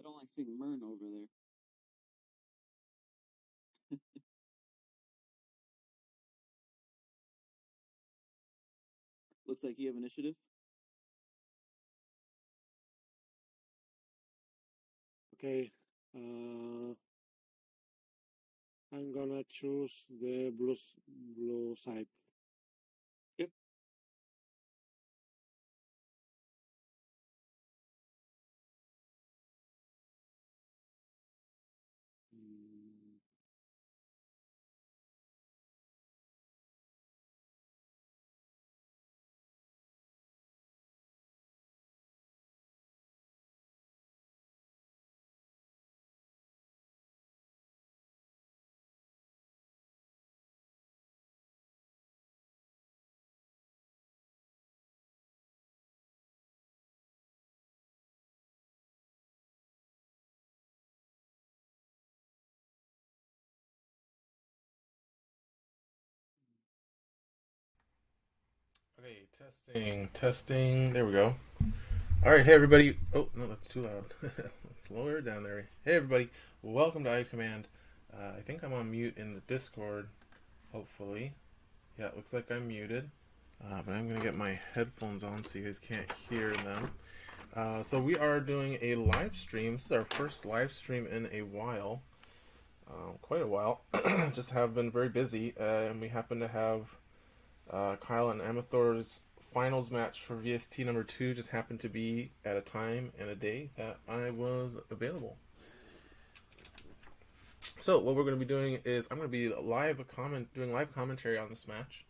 don't like seeing Mern over there. Looks like you have initiative. Okay. I'm gonna choose the blue side. Yep. Okay, testing. There we go. All right, hey everybody. Oh no, that's too loud. Let's lower it down there. Hey everybody, welcome to iCommand. I think I'm on mute in the Discord. Hopefully, yeah, it looks like I'm muted. But I'm gonna get my headphones on so you guys can't hear them. So we are doing a live stream. This is our first live stream in a while, quite a while. Just have been very busy, and we happen to have Kyle and Ameithor's finals match for VST number 2 just happened to be at a time and a day that I was available. So what we're going to be doing is I'm going to be doing live commentary on this match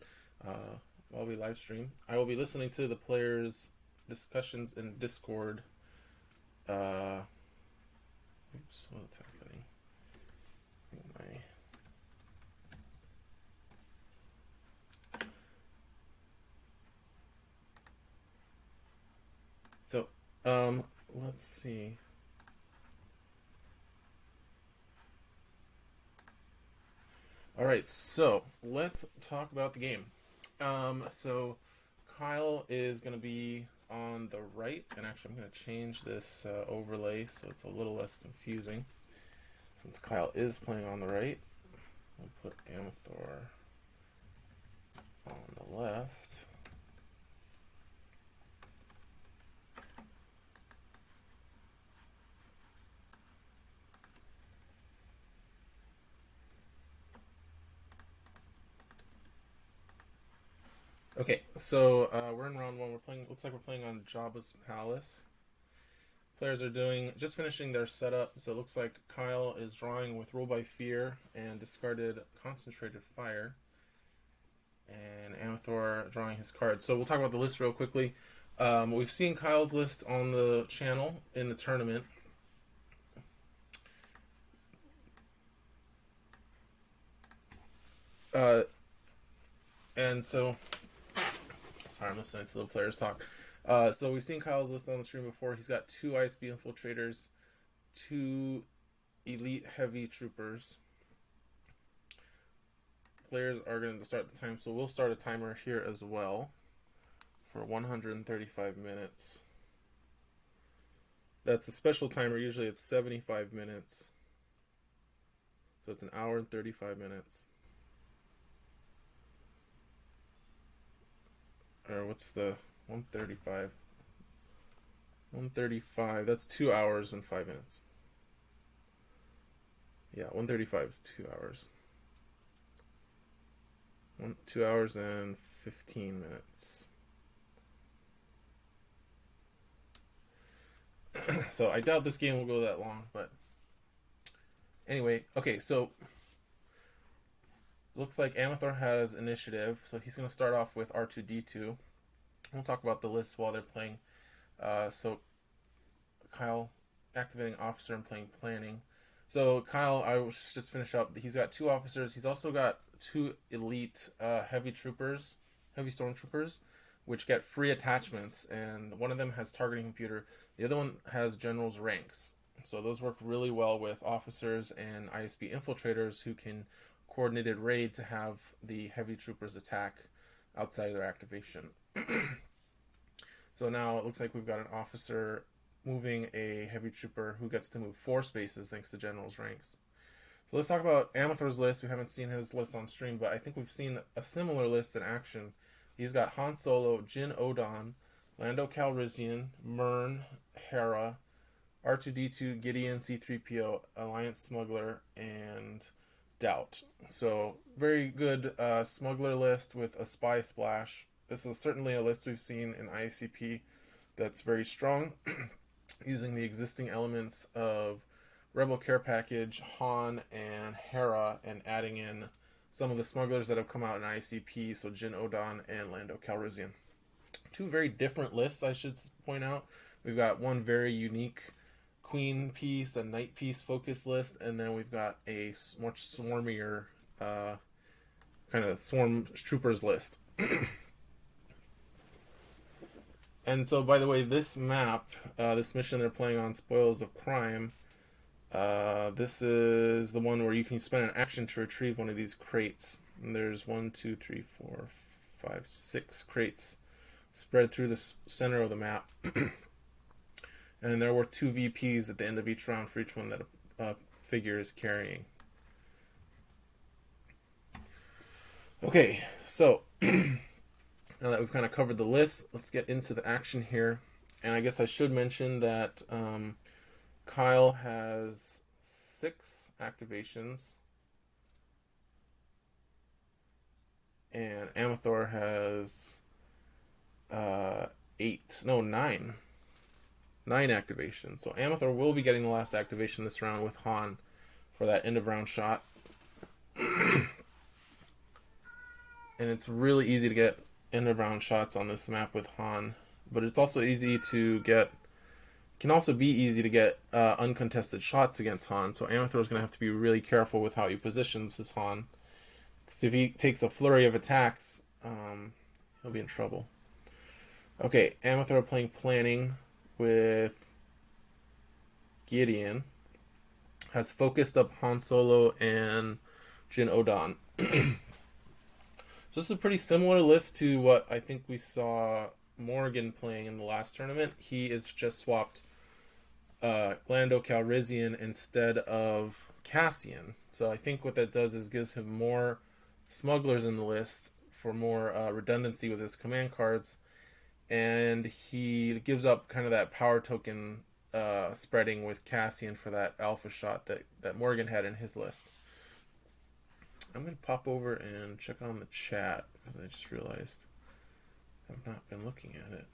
while we live stream. I will be listening to the players' discussions in Discord. Oops, what's happening? So, let's see. All right, so let's talk about the game. So Kyle is going to be on the right, and actually I'm going to change this overlay so it's a little less confusing. Since Kyle is playing on the right, we'll put Ameithor on the left. Okay, so we're in round one. We're playing. Looks like we're playing on Jabba's Palace. Players are just finishing their setup. So it looks like Kyle is drawing with Rule by Fear and discarded Concentrated Fire, and Ameithor drawing his card. So we'll talk about the list real quickly. We've seen Kyle's list on the channel in the tournament. And so, sorry, I'm listening to the players talk. So we've seen Kyle's list on the stream before. He's got 2 ISB infiltrators, 2 elite heavy troopers. Players are going to start the time, so we'll start a timer here as well for 135 minutes. That's a special timer. Usually it's 75 minutes. So it's an hour and 35 minutes. Or what's the 135? 135, that's 2 hours and 5 minutes. Yeah, 135 is 2 hours. 2 hours and 15 minutes. So I doubt this game will go that long, but anyway, okay, so looks like Ameithor has initiative, so he's going to start off with R2D2. We'll talk about the list while they're playing. So Kyle activating officer and playing planning. So Kyle, I was just finish up. He's got 2 officers. He's also got 2 elite heavy stormtroopers, which get free attachments. And one of them has targeting computer. The other one has general's ranks. So those work really well with officers and ISB infiltrators who can coordinated raid to have the heavy troopers attack outside of their activation. So now it looks like we've got an officer moving a heavy trooper who gets to move 4 spaces thanks to general's ranks. So let's talk about Ameithor's list. We haven't seen his list on stream, but I think we've seen a similar list in action. He's got Han Solo, Jyn Odon, Lando Calrissian, Mern, Hera, R2-D2, Gideon, C-3PO, Alliance Smuggler, and Doubt. So very good smuggler list with a spy splash. This is certainly a list we've seen in IACP that's very strong, using the existing elements of Rebel Care Package, Han, and Hera, and adding in some of the smugglers that have come out in IACP, so Jyn Odon and Lando Calrissian. 2 very different lists, I should point out. We've got one very unique Queen piece, a Knight piece focus list, and then we've got a much swarmier kind of swarm troopers list. And so, by the way, this map, this mission they're playing on, Spoils of Crime, this is the one where you can spend an action to retrieve one of these crates. And there's 1, 2, 3, 4, 5, 6 crates spread through the center of the map. And there were 2 VPs at the end of each round for each one that a figure is carrying. Okay, so now that we've kind of covered the list, let's get into the action here. And I guess I should mention that Kyle has 6 activations, and Ameithor has 9 activations. So Ameithor will be getting the last activation this round with Han for that end of round shot. And it's really easy to get end of round shots on this map with Han, but it's also easy to get, can also be easy to get uncontested shots against Han. So Ameithor is going to have to be really careful with how he positions this Han, because if he takes a flurry of attacks, he'll be in trouble. Okay, Ameithor playing planning with Gideon, has focused up Han Solo and Jyn Odon. So this is a pretty similar list to what I think we saw Morgan playing in the last tournament. He is just swapped Lando Calrissian instead of Cassian. So I think what that does is gives him more smugglers in the list for more redundancy with his command cards, and he gives up kind of that power token spreading with Cassian for that alpha shot that Morgan had in his list. I'm going to pop over and check on the chat, because I just realized I've not been looking at it.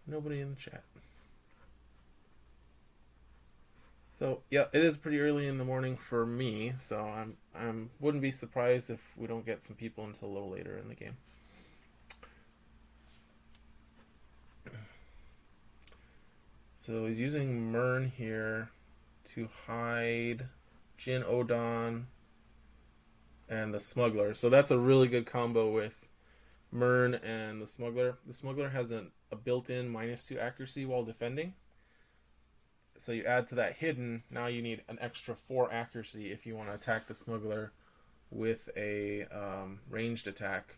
Nobody in the chat. So yeah, it is pretty early in the morning for me, so I wouldn't be surprised if we don't get some people until a little later in the game. So he's using Mern here to hide Jyn Odon and the Smuggler. So that's a really good combo with Mern and the Smuggler. The Smuggler has a built-in -2 accuracy while defending. So you add to that hidden, now you need an extra 4 accuracy if you want to attack the Smuggler with a ranged attack.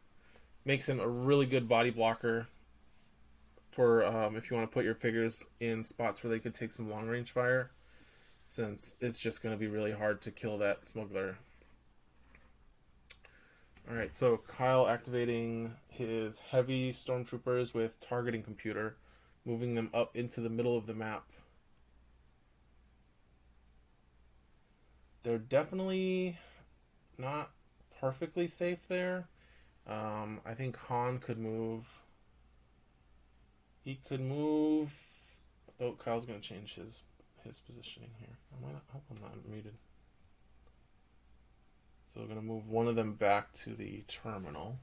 Makes him a really good body blocker for if you want to put your figures in spots where they could take some long-range fire, since it's just going to be really hard to kill that Smuggler. Alright, so Kyle activating his heavy stormtroopers with targeting computer, moving them up into the middle of the map. They're definitely not perfectly safe there. I think Han could move. He could move. Oh, Kyle's going to change his positioning here. I hope I'm not muted. So we're going to move one of them back to the terminal.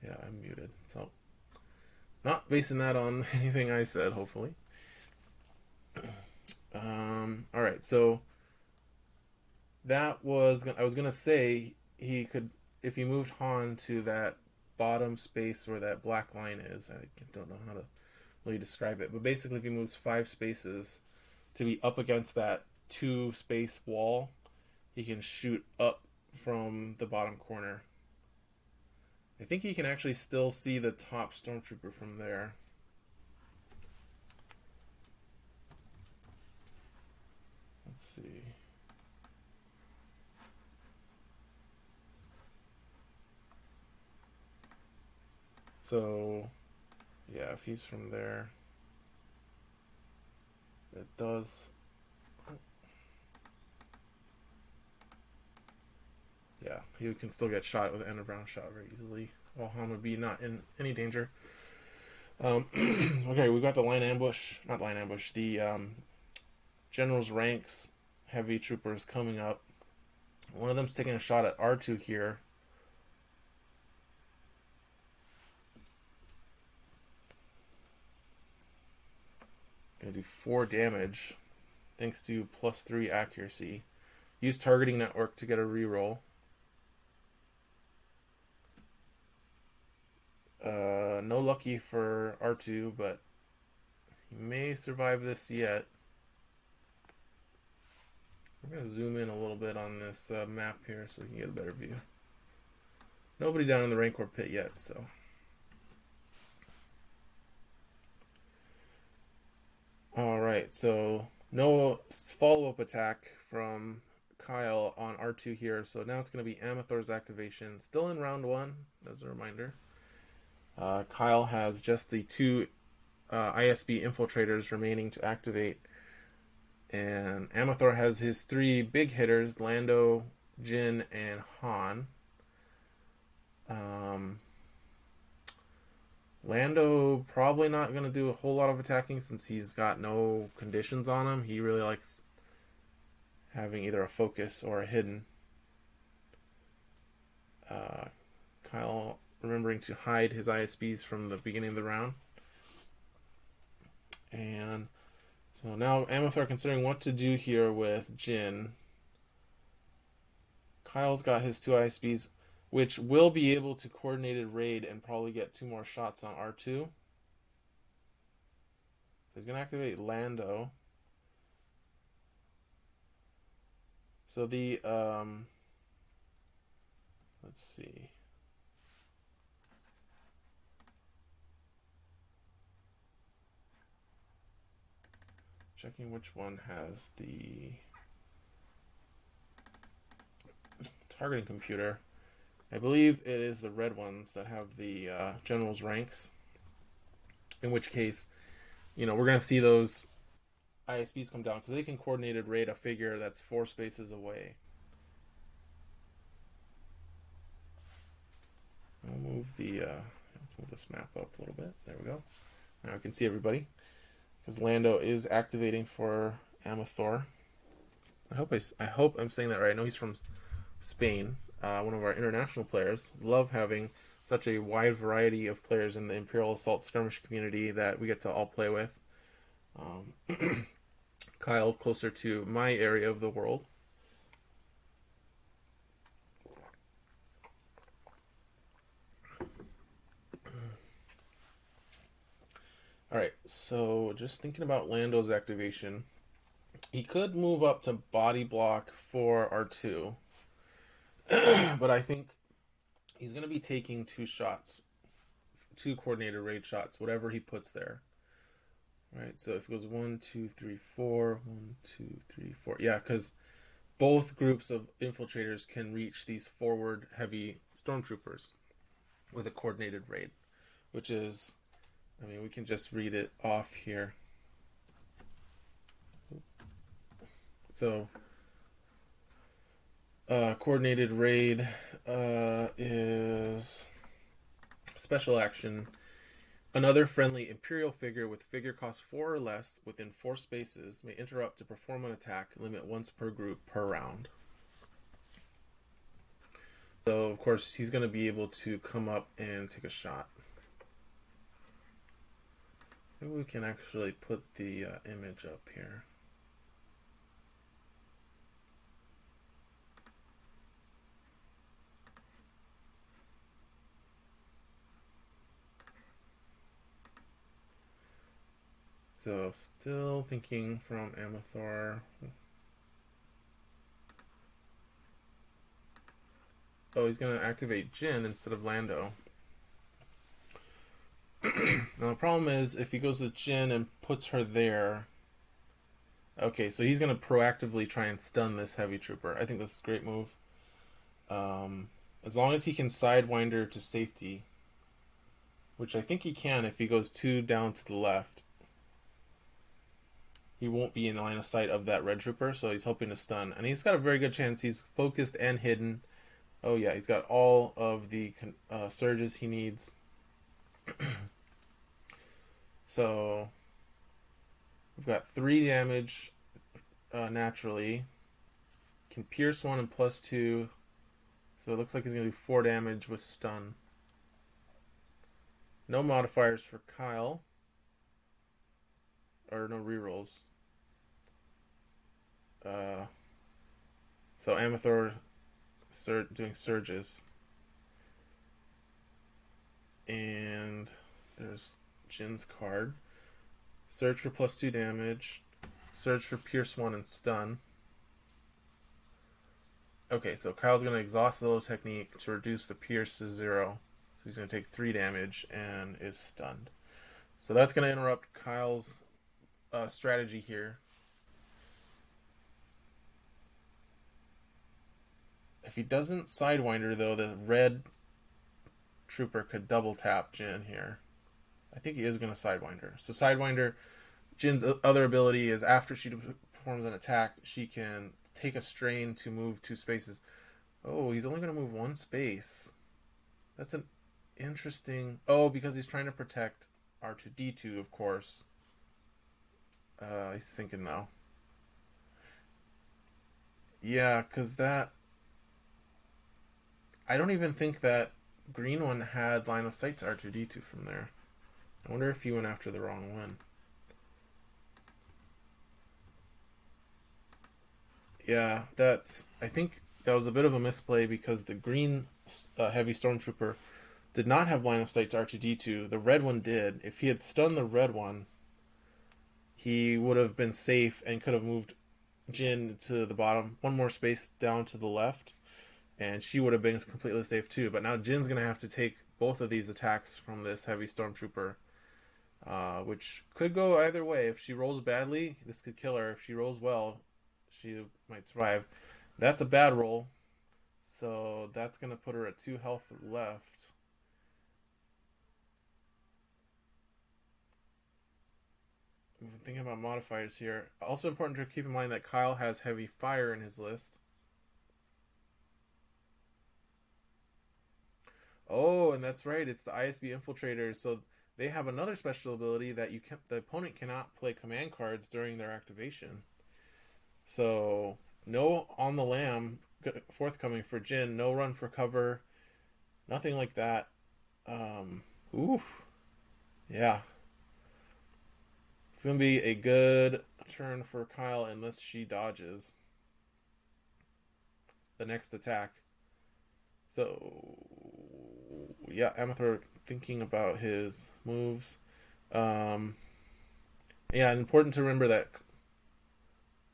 Yeah, I'm muted. So, not basing that on anything I said, hopefully. Alright, so that was, I was going to say, he could, if he moved Han to that bottom space where that black line is, I don't know how to really describe it, but basically if he moves 5 spaces to be up against that 2-space wall, he can shoot up from the bottom corner I think he can actually still see the top stormtrooper from there. Let's see. So, yeah, if he's from there, it does. Yeah, he can still get shot with an end of round shot very easily, while Han would be not in any danger. Okay, we've got the line ambush, not line ambush, the general's ranks heavy troopers coming up. One of them's taking a shot at R2 here. Gonna do 4 damage thanks to +3 accuracy. Use targeting network to get a reroll. No lucky for R2, but he may survive this yet. We're going to zoom in a little bit on this map here so we can get a better view. Nobody down in the Rancor pit yet, so. Alright, so no follow-up attack from Kyle on R2 here, so now it's going to be Ameithor's activation. Still in round 1, as a reminder. Kyle has just the 2 ISB infiltrators remaining to activate. And Ameithor has his 3 big hitters, Lando, Jin, and Han. Lando probably not going to do a whole lot of attacking since he's got no conditions on him. He really likes having either a focus or a hidden. Kyle remembering to hide his ISBs from the beginning of the round. And so now Ameithor considering what to do here with Jin. Kyle's got his 2 ISBs, which will be able to coordinated raid and probably get 2 more shots on R2. He's going to activate Lando. So the, let's see. Checking which one has the targeting computer. I believe it is the red ones that have the general's ranks. In which case, we're going to see those ISBs come down because they can coordinated raid a figure that's 4 spaces away. We'll move the let's move this map up a little bit. There we go. Now we can see everybody because Lando is activating for Ameithor. I hope I'm saying that right. I know he's from Spain. One of our international players. Love having such a wide variety of players in the Imperial Assault skirmish community that we get to all play with. Kyle closer to my area of the world. Alright, so just thinking about Lando's activation. He could move up to body block for R2. But I think he's going to be taking 2 shots. 2 coordinated raid shots, whatever he puts there. Right, so if it goes 1, 2, 3, 4, 1, 2, 3, 4. Yeah, because both groups of infiltrators can reach these forward heavy stormtroopers with a coordinated raid, which is, we can just read it off here. So, coordinated raid is special action. Another friendly Imperial figure with figure cost 4 or less within 4 spaces may interrupt to perform an attack, limit once per group per round. So, of course, he's going to be able to come up and take a shot. Maybe we can actually put the image up here. So, still thinking from Ameithor. Oh, he's going to activate Jin instead of Lando. Now the problem is if he goes to Jin and puts her there. Okay, so he's going to proactively try and stun this heavy trooper. I think this is a great move. As long as he can sidewinder to safety, which I think he can if he goes 2 down to the left. He won't be in line of sight of that red trooper, so he's hoping to stun. And he's got a very good chance. He's focused and hidden. Oh yeah, he's got all of the surges he needs. So we've got 3 damage naturally. Can pierce 1 and +2. So it looks like he's going to do 4 damage with stun. No modifiers for Kyle. Or no rerolls. So Ameithor doing surges. And there's Jin's card. Surge for +2 damage. Surge for pierce 1 and stun. Okay, so Kyle's going to exhaust the little technique to reduce the pierce to 0. So he's going to take 3 damage and is stunned. So that's going to interrupt Kyle's strategy here. If he doesn't Sidewinder, though, the red trooper could double tap Jin here. I think he is going to Sidewinder. So Sidewinder, Jin's other ability is after she performs an attack, she can take a strain to move 2 spaces. Oh, he's only going to move 1 space. That's an interesting... Oh, because he's trying to protect R2-D2, of course. He's thinking, though. Yeah, because that... I don't even think that green one had line of sight to R2-D2 from there. I wonder if he went after the wrong one. Yeah, I think that was a bit of a misplay because the green heavy stormtrooper did not have line of sight to R2-D2. The red one did. If he had stunned the red one, he would have been safe and could have moved Jin to the bottom, 1 more space down to the left, and she would have been completely safe too. But now Jin's going to have to take both of these attacks from this heavy stormtrooper, which could go either way. If she rolls badly, this could kill her. If she rolls well, she might survive. That's a bad roll, so that's going to put her at 2 health left. I'm thinking about modifiers here. Also important to keep in mind that Kyle has heavy fire in his list. Oh, and that's right. It's the ISB infiltrators. So they have another special ability that the opponent cannot play command cards during their activation. So no on the lam forthcoming for Jin. No run for cover. Nothing like that. Oof. Yeah. It's going to be a good turn for Kyle unless she dodges the next attack. So, yeah, Ameithor thinking about his moves. Yeah, and important to remember that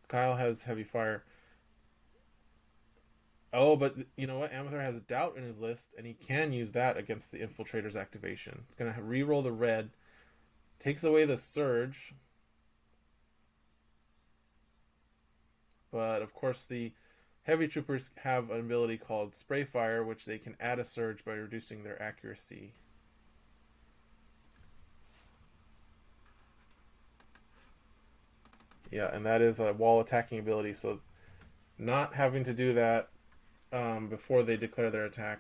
Kyle has heavy fire. Oh, but you know what? Ameithor has a doubt in his list, and he can use that against the Infiltrator's activation. It's going to re-roll the red. Takes away the surge. But, of course, the heavy troopers have an ability called Spray Fire, which they can add a surge by reducing their accuracy. Yeah, and that is a wall attacking ability, so not having to do that before they declare their attack,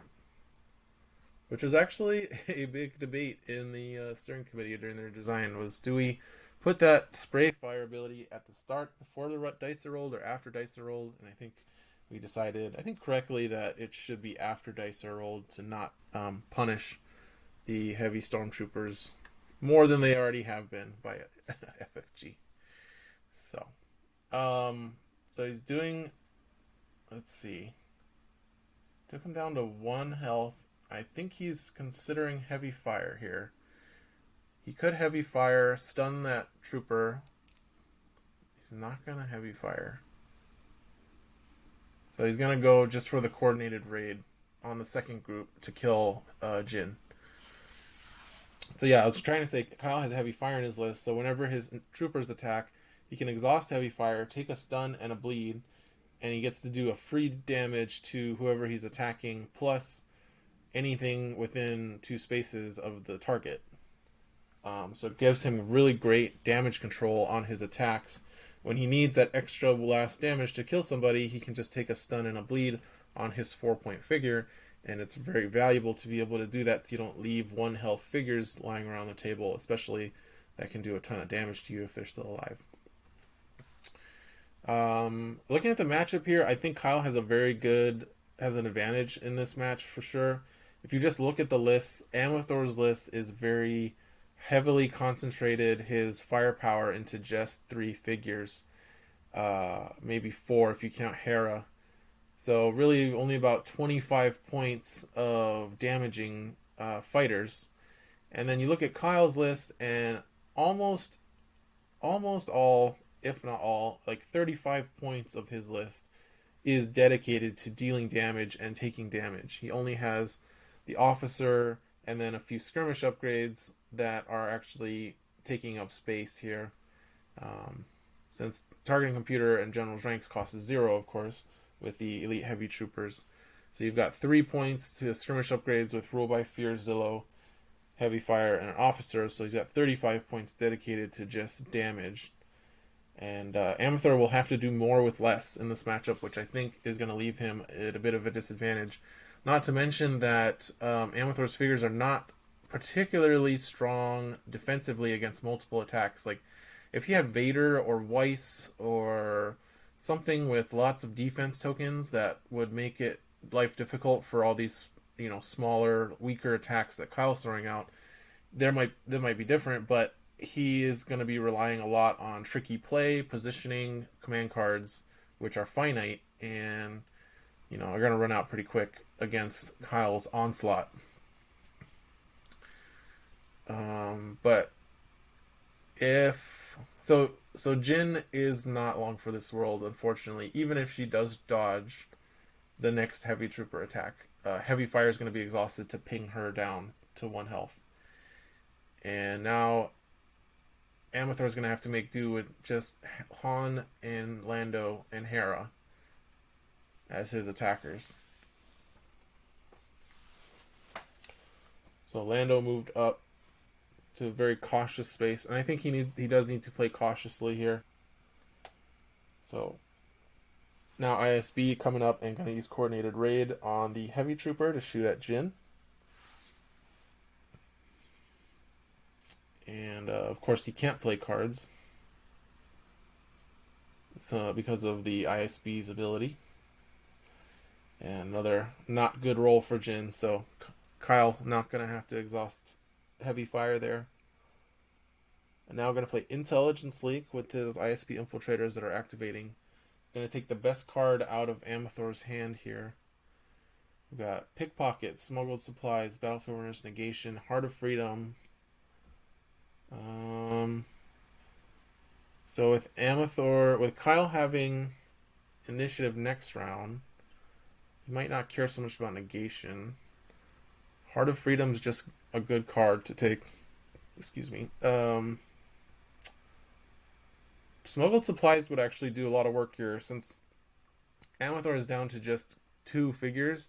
which was actually a big debate in the steering committee during their design, was do we put that Spray Fire ability at the start before the dice are rolled or after dice are rolled? And I think we decided, I think correctly, that it should be after dice are rolled to not punish the heavy stormtroopers more than they already have been by FFG. So he's doing, let's see, took him down to 1 health. I think he's considering heavy fire here. He could heavy fire, stun that trooper. He's not going to heavy fire. So he's going to go just for the coordinated raid on the second group to kill Jin. So yeah, I was trying to say Kyle has heavy fire in his list, so whenever his troopers attack, he can exhaust heavy fire, take a stun and a bleed, and he gets to do a free damage to whoever he's attacking, plus anything within 2 spaces of the target. So it gives him really great damage control on his attacks. When he needs that extra last damage to kill somebody, he can just take a stun and a bleed on his 4-point figure, and it's very valuable to be able to do that so you don't leave 1 health figures lying around the table, especially that can do a ton of damage to you if they're still alive. Looking at the matchup here, I think Kyle has an advantage in this match for sure. If you just look at the lists, Ameithor's list is very heavily concentrated his firepower into just 3 figures, maybe 4 if you count Hera. So really only about 25 points of damaging fighters. And then you look at Kyle's list, and almost all, if not all, like 35 points of his list is dedicated to dealing damage and taking damage. He only has the officer and then a few skirmish upgrades that are actually taking up space here. Since targeting computer and general's ranks costs 0, of course, with the elite heavy troopers. So you've got 3 points to skirmish upgrades with rule by fear, Zillow, heavy fire, and an officer. So he's got 35 points dedicated to just damage. And Ameithor will have to do more with less in this matchup, which I think is going to leave him at a bit of a disadvantage. Not to mention that Ameithor's figures are not particularly strong defensively against multiple attacks. Like, if you have Vader or Weiss or something with lots of defense tokens, that would make it life difficult for all these, smaller, weaker attacks that Kyle's throwing out. That might be different, but he is going to be relying a lot on tricky play, positioning, command cards, which are finite and are going to run out pretty quick against Kyle's onslaught. But if so, Jin is not long for this world, unfortunately. Even if she does dodge the next heavy trooper attack, heavy fire is going to be exhausted to ping her down to 1 health. And now Ameithor is going to have to make do with just Han and Lando and Hera as his attackers. So Lando moved up to a very cautious space, and I think he does need to play cautiously here. So now ISB coming up and going to use coordinated raid on the heavy trooper to shoot at Jin. And of course he can't play cards, so because of the ISB's ability. And another not good roll for Jin, so Kyle not going to have to exhaust heavy fire there. And now going to play Intelligence Leak with his ISB infiltrators that are activating. Going to take the best card out of Ameithor's hand here. We've got Pickpocket, Smuggled Supplies, Battlefield Runners, Negation, Heart of Freedom. So with Ameithor, with Kyle having initiative next round, he might not care so much about Negation. Heart of Freedom is just a good card to take. Excuse me. Smuggled Supplies would actually do a lot of work here, since Ameithor is down to just 2 figures.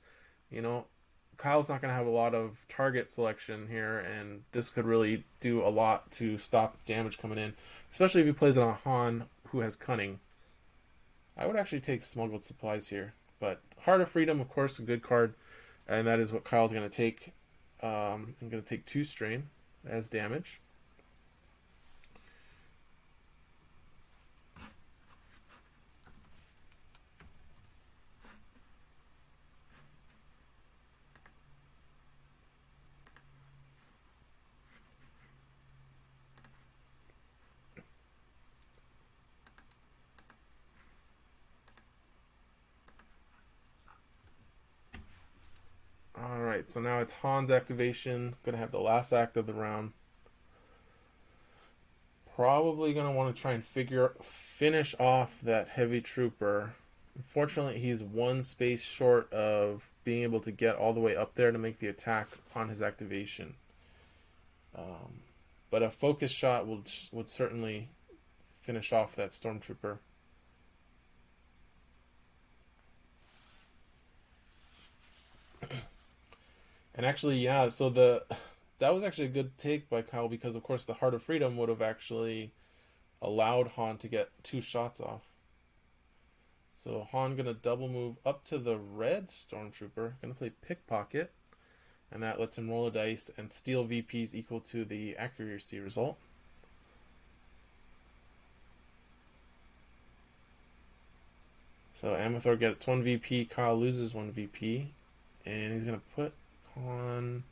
Kyle's not going to have a lot of target selection here, and this could really do a lot to stop damage coming in, especially if he plays it on Han, who has Cunning. I would actually take Smuggled Supplies here, but Heart of Freedom, of course, a good card, and that is what Kyle's going to take. I'm going to take 2 strain as damage. Alright, so now it's Han's activation. Gonna have the last act of the round. Probably gonna want to try and finish off that heavy trooper. Unfortunately, he's 1 space short of being able to get all the way up there to make the attack upon his activation. But a focus shot would certainly finish off that stormtrooper. And actually, yeah, so that was actually a good take by Kyle, because of course the Heart of Freedom would have actually allowed Han to get 2 shots off. So Han gonna double move up to the red stormtrooper, gonna play pickpocket, and that lets him roll a dice and steal VPs equal to the accuracy result. So Ameithor gets 1 VP, Kyle loses 1 VP, and he's gonna put Han.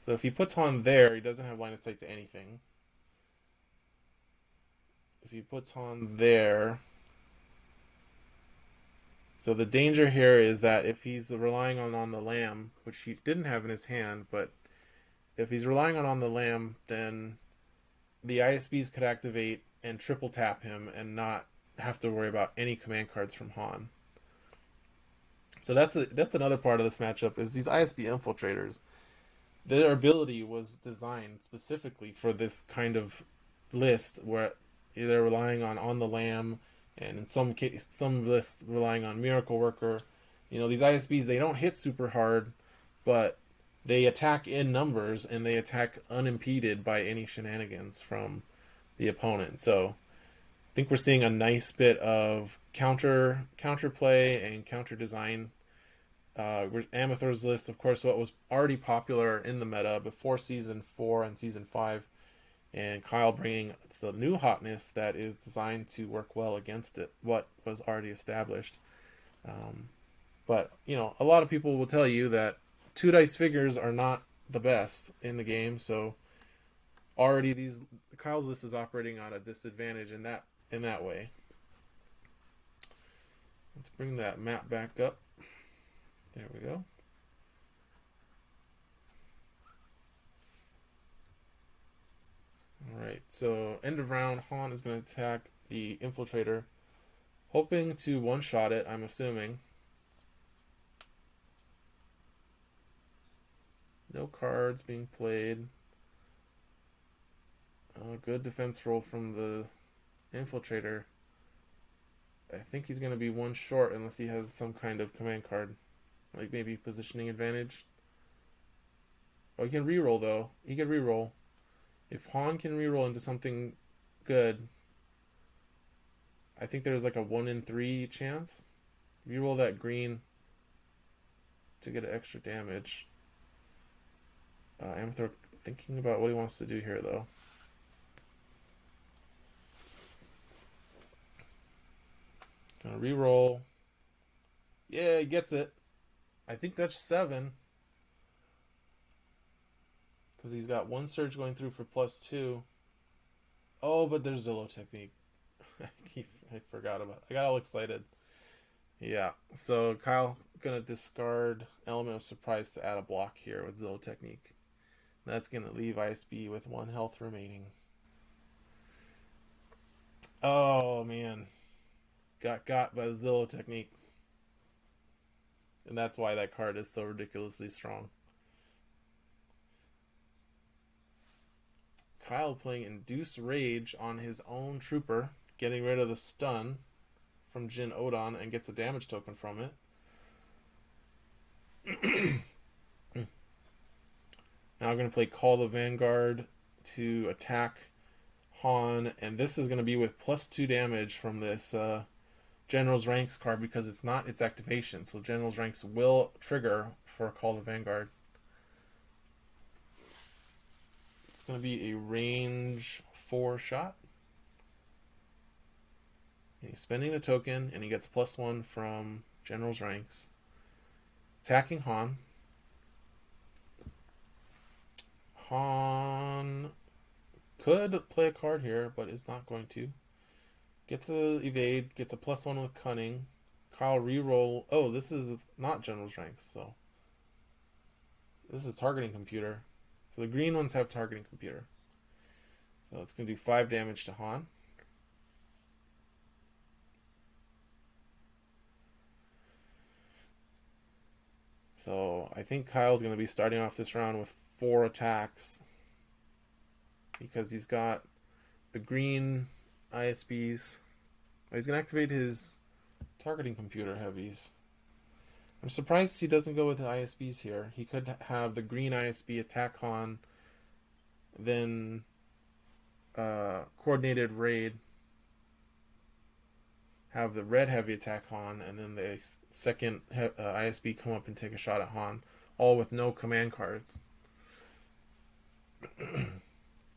So if he puts Han there, he doesn't have line of sight to anything. If he puts Han there, so the danger here is that if he's relying on the lamb, which he didn't have in his hand, but if he's relying on the lamb, then the ISBs could activate and triple tap him and not have to worry about any command cards from Han. So that's another part of this matchup, is these ISB infiltrators. Their ability was designed specifically for this kind of list where they're relying on the lamb, and in some lists relying on Miracle Worker. You know, these ISBs, they don't hit super hard, but they attack in numbers and they attack unimpeded by any shenanigans from the opponent. So I think we're seeing a nice bit of counterplay and counter design. Ameithor's list, of course, what was already popular in the meta before Season 4 and Season 5, and Kyle bringing the new hotness that is designed to work well against what was already established. But, you know, a lot of people will tell you that 2 dice figures are not the best in the game, so already Kyle's list is operating on a disadvantage in that way. Let's bring that map back up. There we go. Alright, so end of round, Han is going to attack the infiltrator, hoping to one-shot it, I'm assuming. No cards being played. Good defense roll from the infiltrator. I think he's going to be 1 short unless he has some kind of command card. Like maybe positioning advantage. Oh, he can reroll though. He can reroll. If Han can reroll into something good, I think there's like a 1 in 3 chance. Reroll that green to get extra damage. Ameithor thinking about what he wants to do here though. Gonna reroll. Yeah, he gets it. I think that's 7. Because he's got 1 surge going through for +2. Oh, but there's Zillow technique. I forgot about it. I got all excited. Yeah, so Kyle gonna discard Element of Surprise to add a block here with Zillow technique. That's gonna leave ISB with 1 health remaining. Oh man, got by the Zillow technique, and that's why that card is so ridiculously strong. Kyle playing Induce Rage on his own trooper, getting rid of the stun from Jin Odon and gets a damage token from it. Now I'm going to play Call the Vanguard to attack Han, and this is going to be with +2 damage from this General's Ranks card because it's not its activation. So General's Ranks will trigger for Call the Vanguard. It's going to be a range 4 shot. And he's spending the token, and he gets +1 from General's Ranks. Attacking Han. Han could play a card here, but is not going to. Gets a evade, gets a +1 with cunning. Kyle reroll. Oh, this is not General's Ranks, so this is targeting computer. So the green ones have targeting computer. So it's going to do 5 damage to Han. So I think Kyle's going to be starting off this round with 4 attacks because he's got the green ISBs. He's going to activate his targeting computer heavies. I'm surprised he doesn't go with the ISBs here. He could have the green ISB attack Han, then coordinated raid, have the red heavy attack Han, and then the second ISB come up and take a shot at Han, all with no command cards.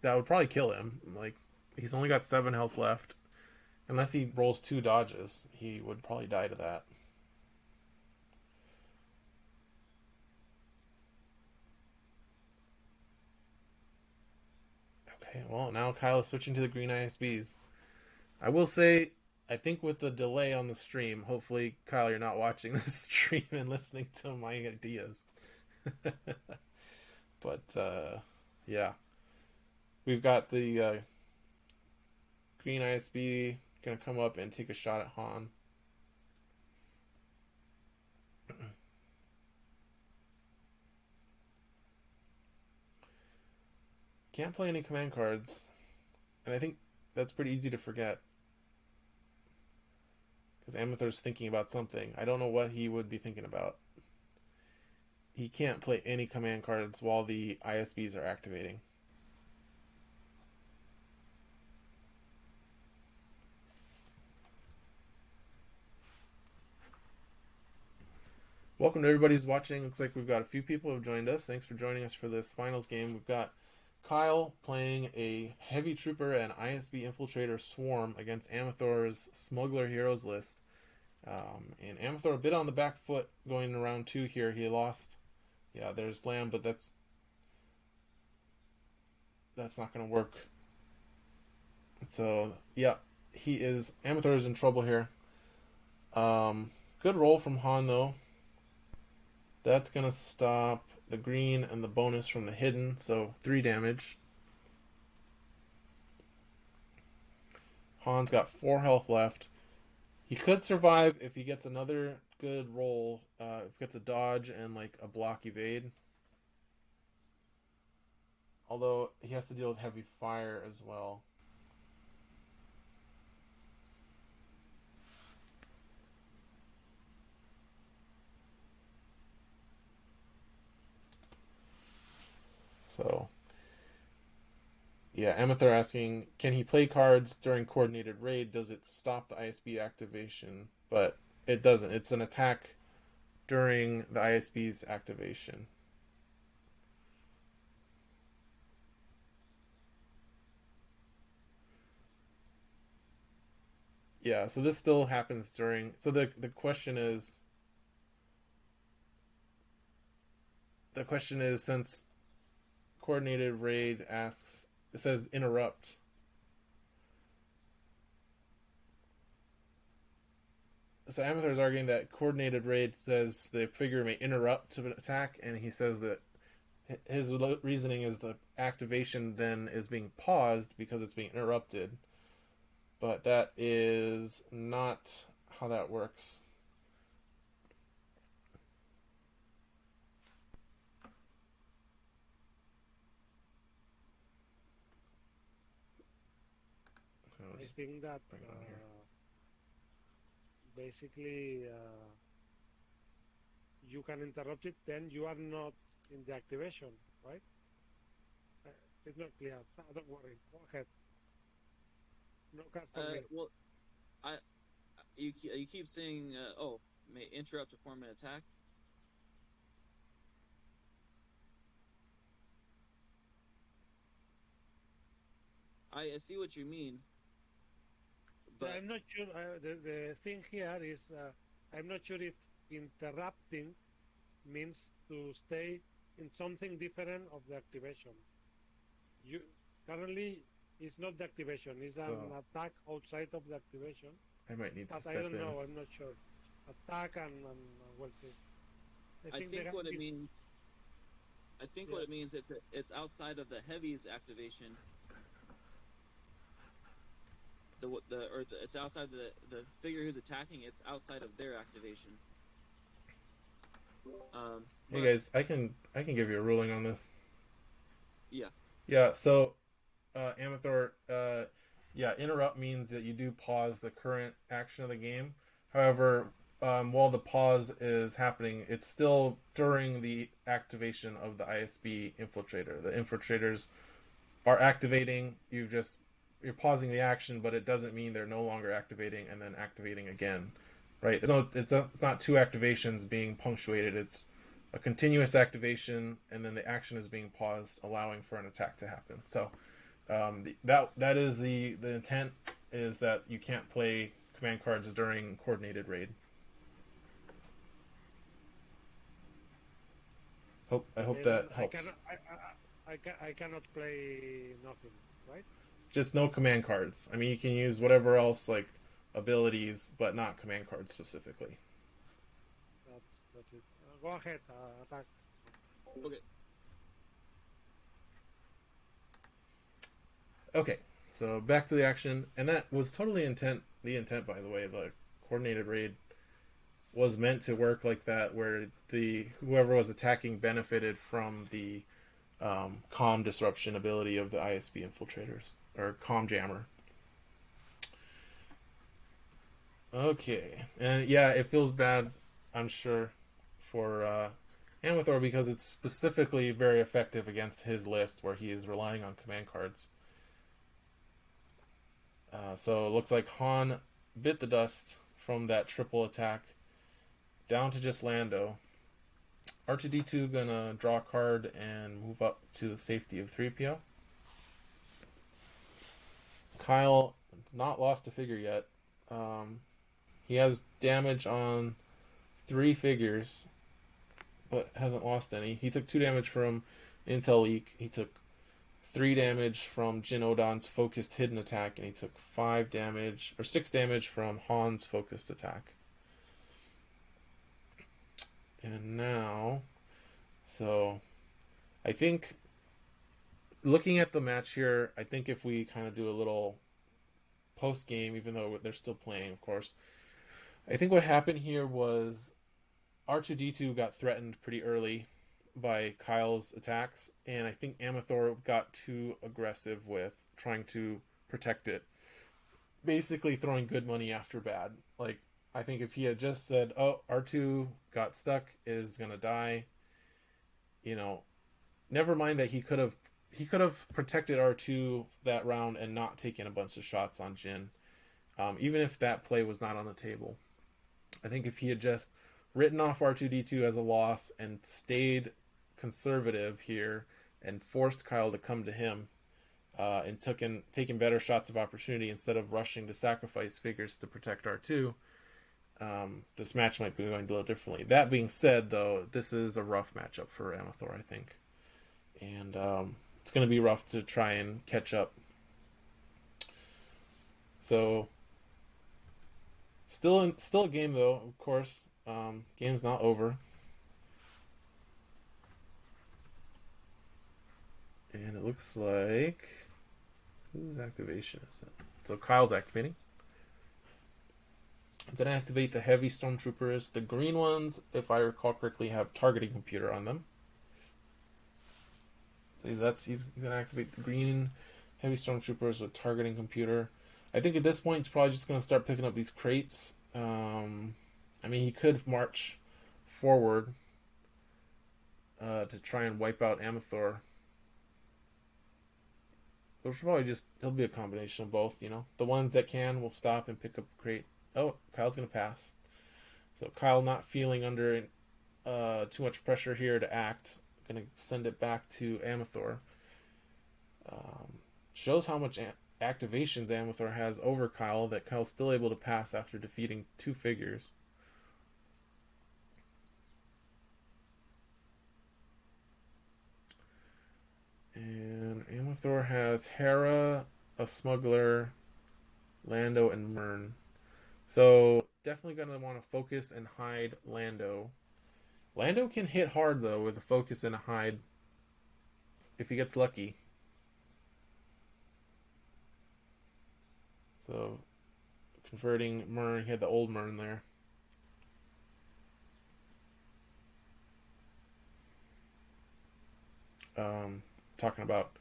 That would probably kill him. Like, he's only got 7 health left. Unless he rolls 2 dodges, he would probably die to that. Okay, well, now Kyle is switching to the green ISBs. I will say, I think with the delay on the stream, hopefully, Kyle, you're not watching this stream and listening to my ideas. But, yeah. We've got the green ISB going to come up and take a shot at Han. Can't play any command cards. And I think that's pretty easy to forget. Because Ameithor's thinking about something. I don't know what he would be thinking about. He can't play any command cards while the ISBs are activating. Welcome to everybody who's watching. Looks like we've got a few people who have joined us. Thanks for joining us for this finals game. We've got Kyle playing a Heavy Trooper and ISB Infiltrator Swarm against Ameithor's Smuggler Heroes list. And Ameithor a bit on the back foot going in round 2 here. He lost. Yeah, there's Lamb, but that's not going to work. So, yeah, Ameithor is in trouble here. Good roll from Han, though. That's going to stop the green and the bonus from the hidden, so 3 damage. Han's got 4 health left. He could survive if he gets another good roll, if he gets a dodge and like a block evade. Although he has to deal with heavy fire as well. So, yeah, Ameithor asking, can he play cards during coordinated raid? Does it stop the ISB activation? But it doesn't. It's an attack during the ISB's activation. Yeah, so this still happens during... So the question is... The question is, since coordinated raid asks... It says interrupt. So Ameithor is arguing that coordinated raid says the figure may interrupt to an attack, and he says that his reasoning is the activation then is being paused because it's being interrupted. But that is not how that works. I think that basically you can interrupt it, then you are not in the activation, right? It's not clear. No, don't worry. Go ahead. No card for me. Well, you keep saying, oh, may interrupt to form an attack. I see what you mean. But I'm not sure. The thing here is I'm not sure if interrupting means to stay in something different of the activation. You currently it's not the activation; it's an attack outside of the activation. I might need to step in. I don't in. know. I'm not sure. Attack and we'll see. I think what it means. I think what it means is that it's outside of the heavies activation. It's outside the figure who's attacking. It's outside of their activation. Hey But guys, I can give you a ruling on this. yeah, Yeah, so Ameithor, yeah, interrupt means that you do pause the current action of the game. However, while the pause is happening, it's still during the activation of the ISB infiltrator. The infiltrators are activating. You're pausing the action, but it doesn't mean they're no longer activating and then activating again, right? It's not two activations being punctuated. It's a continuous activation, and then the action is being paused, allowing for an attack to happen. So that is the intent is that you can't play command cards during coordinated raid. I hope Okay, then that helps. I cannot play nothing, right? Just no command cards. I mean, you can use whatever else like abilities, but not command cards specifically. That's it. Go ahead, attack. okay. Okay, so back to the action, and that was totally intent. The intent, by the way, the coordinated raid was meant to work like that, where the whoever was attacking benefited from the comm disruption ability of the ISB infiltrators or comm jammer. Okay, and yeah, it feels bad, I'm sure, for Ameithor because it's specifically very effective against his list where he is relying on command cards. So it looks like Han bit the dust from that triple attack down to just Lando. R2D2 gonna draw a card and move up to the safety of 3PO. Kyle not lost a figure yet. He has damage on 3 figures, but hasn't lost any. He took 2 damage from Intel Leak. He took 3 damage from Jin Odon's focused hidden attack, and he took 5 damage or 6 damage from Han's focused attack. And now, so I think looking at the match here, I think if we kind of do a little post game, even though they're still playing, of course, I think what happened here was R2D2 got threatened pretty early by Kyle's attacks, and I think Ameithor got too aggressive with trying to protect it, basically throwing good money after bad. Like, I think if he had just said, "Oh, R2 got stuck, is gonna die," you know, never mind that he could have protected R2 that round and not taken a bunch of shots on Jin, even if that play was not on the table. I think if he had just written off R2D2 as a loss and stayed conservative here and forced Kyle to come to him and taken better shots of opportunity instead of rushing to sacrifice figures to protect R2, this match might be going a little differently. That being said, though, this is a rough matchup for Ameithor, I think. And it's going to be rough to try and catch up. So, still a game, though, of course. Game's not over. And it looks like... whose activation is it? So Kyle's activating. I'm going to activate the heavy stormtroopers. The green ones, if I recall correctly, have targeting computer on them. So he's going to activate the green heavy stormtroopers with targeting computer. I think at this point he's probably just going to start picking up these crates. I mean, he could march forward to try and wipe out Ameithor. Which will probably he'll be a combination of both, you know. The ones that can will stop and pick up a crate. Oh, Kyle's going to pass. So Kyle not feeling under too much pressure here to act. Going to send it back to Ameithor. Shows how much activations Ameithor has over Kyle, that Kyle's still able to pass after defeating 2 figures. And Ameithor has Hera, a smuggler, Lando, and Myrn. So definitely going to want to focus and hide Lando. Lando can hit hard, though, with a focus and a hide if he gets lucky. So converting Myrn, he had the old Myrn there. talking about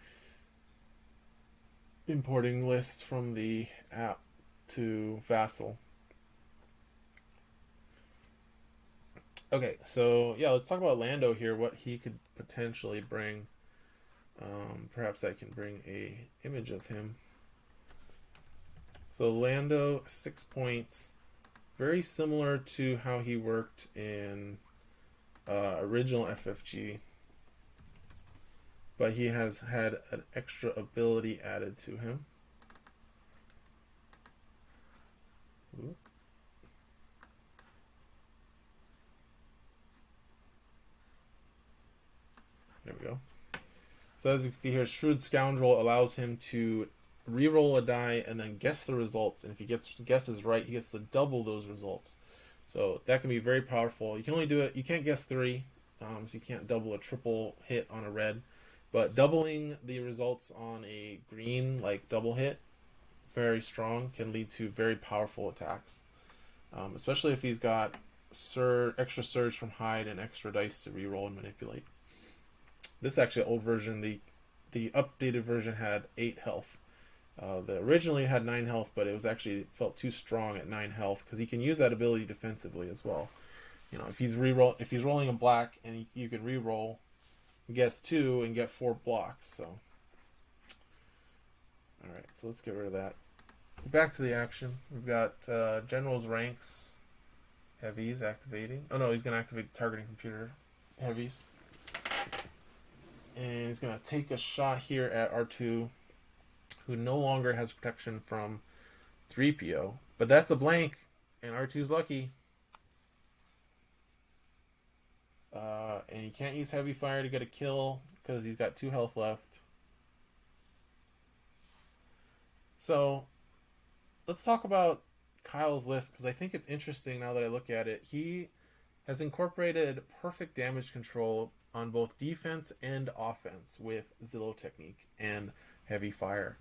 importing lists from the app to Vassal. Okay, so yeah, let's talk about Lando here, what he could potentially bring. Perhaps I can bring a image of him. So Lando, 6 points, very similar to how he worked in original FFG, but he has had an extra ability added to him. Ooh. There we go. So as you can see here, Shrewd Scoundrel allows him to re-roll a die and then guess the results. And if he guesses right, he gets to double those results. So that can be very powerful. You can only do it, you can't guess 3, so you can't double a triple hit on a red. But doubling the results on a green, like double hit, very strong, can lead to very powerful attacks. Especially if he's got extra surge from hide and extra dice to re-roll and manipulate. This is actually an old version. The updated version had 8 health. The originally had 9 health, but it was actually felt too strong at 9 health because he can use that ability defensively as well. You know, if he's rolling a black and you can re-roll, guess 2 and get 4 blocks. So, all right, so let's get rid of that. Back to the action. We've got General's ranks, heavies activating. Oh no, he's going to activate the targeting computer heavies. And he's going to take a shot here at R2, who no longer has protection from 3PO. But that's a blank, and R2's lucky. And he can't use heavy fire to get a kill because he's got 2 health left. So let's talk about Kyle's list, because I think it's interesting now that I look at it. He has incorporated perfect damage control on both defense and offense with Zillow technique and heavy fire.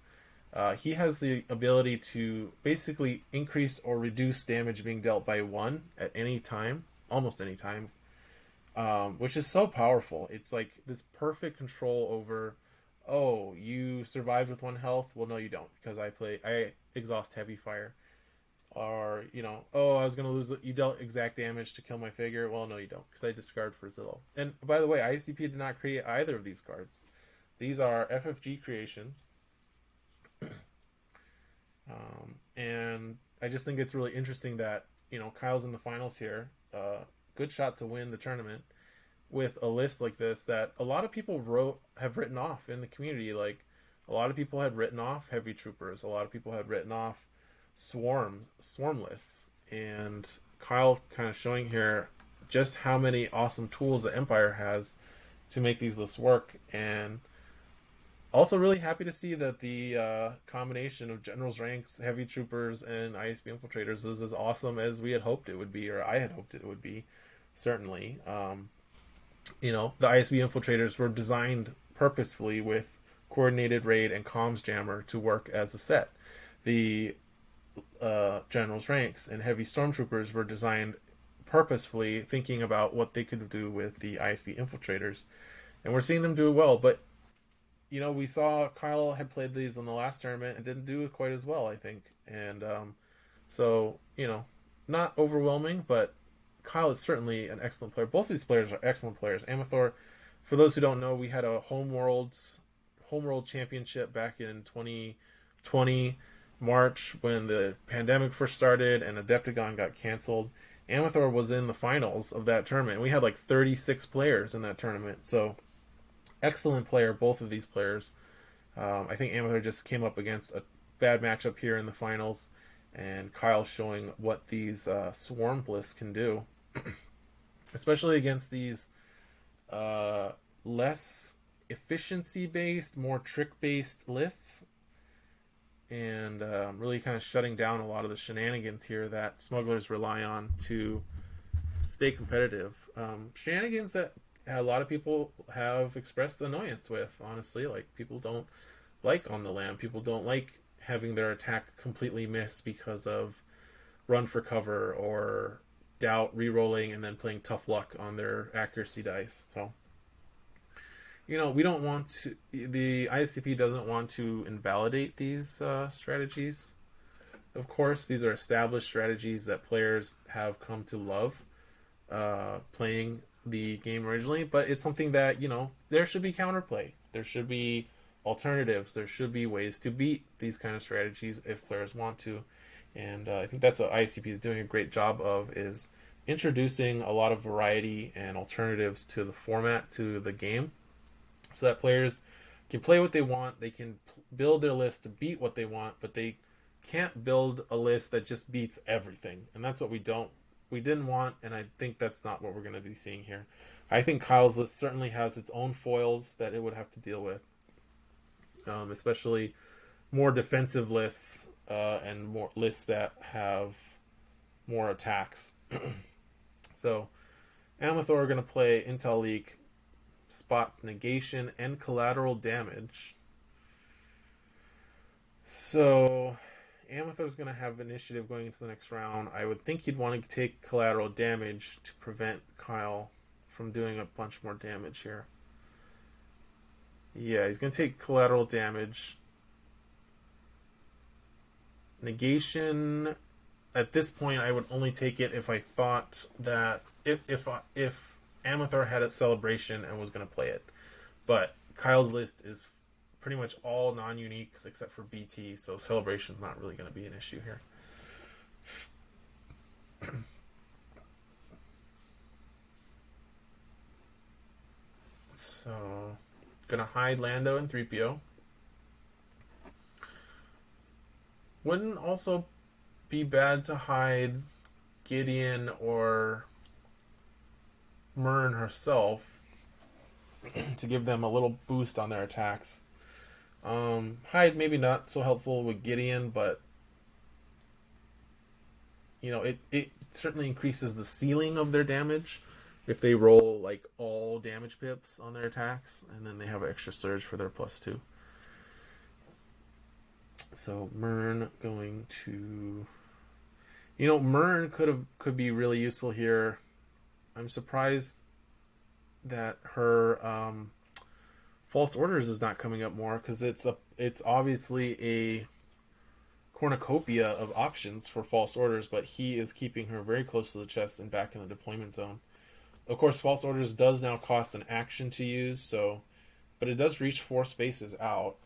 He has the ability to basically increase or reduce damage being dealt by 1 at any time, almost any time, which is so powerful. It's like this perfect control over, oh, you survived with 1 health? Well, no, you don't, because I exhaust heavy fire. Or, you know, oh, I was going to lose, you dealt exact damage to kill my figure. Well, no, you don't, because I discard for Zillow. And by the way, IACP did not create either of these cards. These are FFG creations. And I just think it's really interesting that, you know, Kyle's in the finals here. Good shot to win the tournament with a list like this that a lot of people have written off in the community. Like, a lot of people had written off heavy troopers. A lot of people had written off swarm lists, and Kyle kind of showing here just how many awesome tools the Empire has to make these lists work. And also really happy to see that the combination of General's ranks, heavy troopers, and ISB infiltrators is as awesome as we had hoped it would be, or I had hoped it would be, certainly. You know, the ISB infiltrators were designed purposefully with coordinated raid and comms jammer to work as a set. The General's ranks and heavy stormtroopers were designed purposefully thinking about what they could do with the ISB infiltrators, and we're seeing them do well. But you know, we saw Kyle had played these in the last tournament and didn't do it quite as well, I think. And so, you know, not overwhelming, but Kyle is certainly an excellent player. Both of these players are excellent players. Ameithor, for those who don't know, we had a Homeworld Championship back in 2020 March when the pandemic first started and Adepticon got canceled. Ameithor was in the finals of that tournament. We had like 36 players in that tournament. So excellent player, both of these players. I think Ameithor just came up against a bad matchup here in the finals, and Kyle showing what these swarm lists can do, especially against these less efficiency-based, more trick-based lists, and really kind of shutting down a lot of the shenanigans here that smugglers rely on to stay competitive. Shenanigans that a lot of people have expressed annoyance with, honestly. Like, people don't like on the lam. People don't like having their attack completely miss because of run for cover or doubt re-rolling and then playing tough luck on their accuracy dice. So we don't want to. The IACP doesn't want to invalidate these strategies. Of course, these are established strategies that players have come to love playing the game originally, but it's something that, there should be counterplay. There should be alternatives. There should be ways to beat these kind of strategies if players want to. And I think that's what IACP is doing a great job of, is introducing a lot of variety and alternatives to the format, to the game, so that players can play what they want. They can build their list to beat what they want, but they can't build a list that just beats everything. And that's what we didn't want, and I think that's not what we're going to be seeing here. I think Kyle's list certainly has its own foils that it would have to deal with, especially more defensive lists and more lists that have more attacks. So Ameithor are going to play Intel Leak, spots negation and collateral damage. So Ameithor is going to have initiative going into the next round. I would think he'd want to take collateral damage to prevent Kyle from doing a bunch more damage here. Yeah, he's going to take collateral damage. Negation, at this point, I would only take it if I thought that if Ameithor had a celebration and was going to play it. But Kyle's list is pretty much all non-uniques except for BT, so celebration's not really going to be an issue here. So, gonna hide Lando and 3PO. Wouldn't also be bad to hide Gideon or Myrn herself to give them a little boost on their attacks. Hide maybe not so helpful with Gideon, but it certainly increases the ceiling of their damage if they roll like all damage pips on their attacks, and then they have an extra surge for their +2. So Myrn going to, Myrn could be really useful here. I'm surprised that her False Orders is not coming up more, because it's obviously a cornucopia of options for False Orders, but he is keeping her very close to the chest and back in the deployment zone. Of course, False Orders does now cost an action to use, but it does reach 4 spaces out.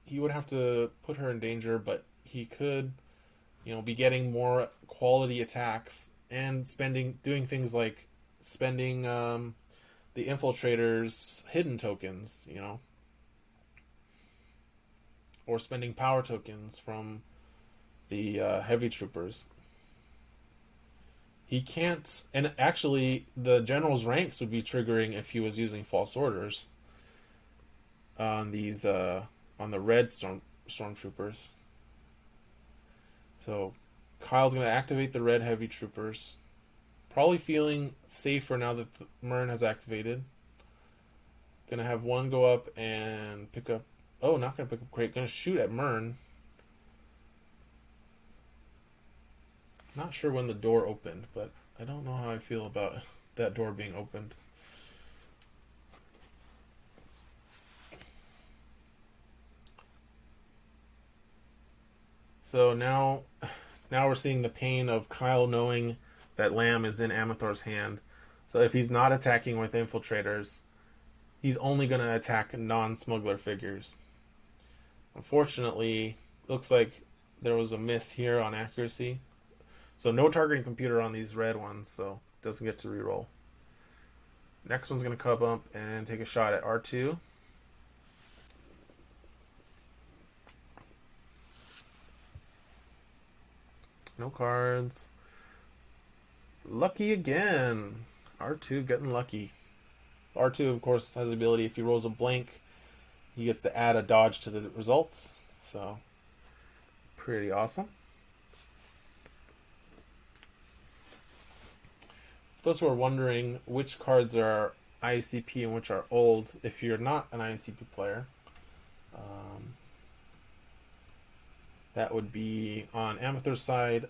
He would have to put her in danger, but he could, be getting more quality attacks and doing things like spending the Infiltrator's hidden tokens, or spending power tokens from the heavy troopers. He can't, and actually the general's ranks would be triggering if he was using False Orders on these on the red stormtroopers. So Kyle's going to activate the red heavy troopers, probably feeling safer now that Myrn has activated. Gonna have one go up and pick up, not gonna pick up crate, gonna shoot at Myrn. Not sure when the door opened, but I don't know how I feel about that door being opened. So now we're seeing the pain of Kyle knowing that Lamb is in Ameithor's hand. So if he's not attacking with infiltrators, he's only going to attack non-smuggler figures. Unfortunately, looks like there was a miss here on accuracy. So no targeting computer on these red ones, so doesn't get to reroll. Next one's going to come up and take a shot at R2. No cards. Lucky again. R2 getting lucky. R2, of course, has the ability, if he rolls a blank, he gets to add a dodge to the results. So, pretty awesome. For those who are wondering which cards are IACP and which are old, if you're not an IACP player, that would be on Ameithor's side,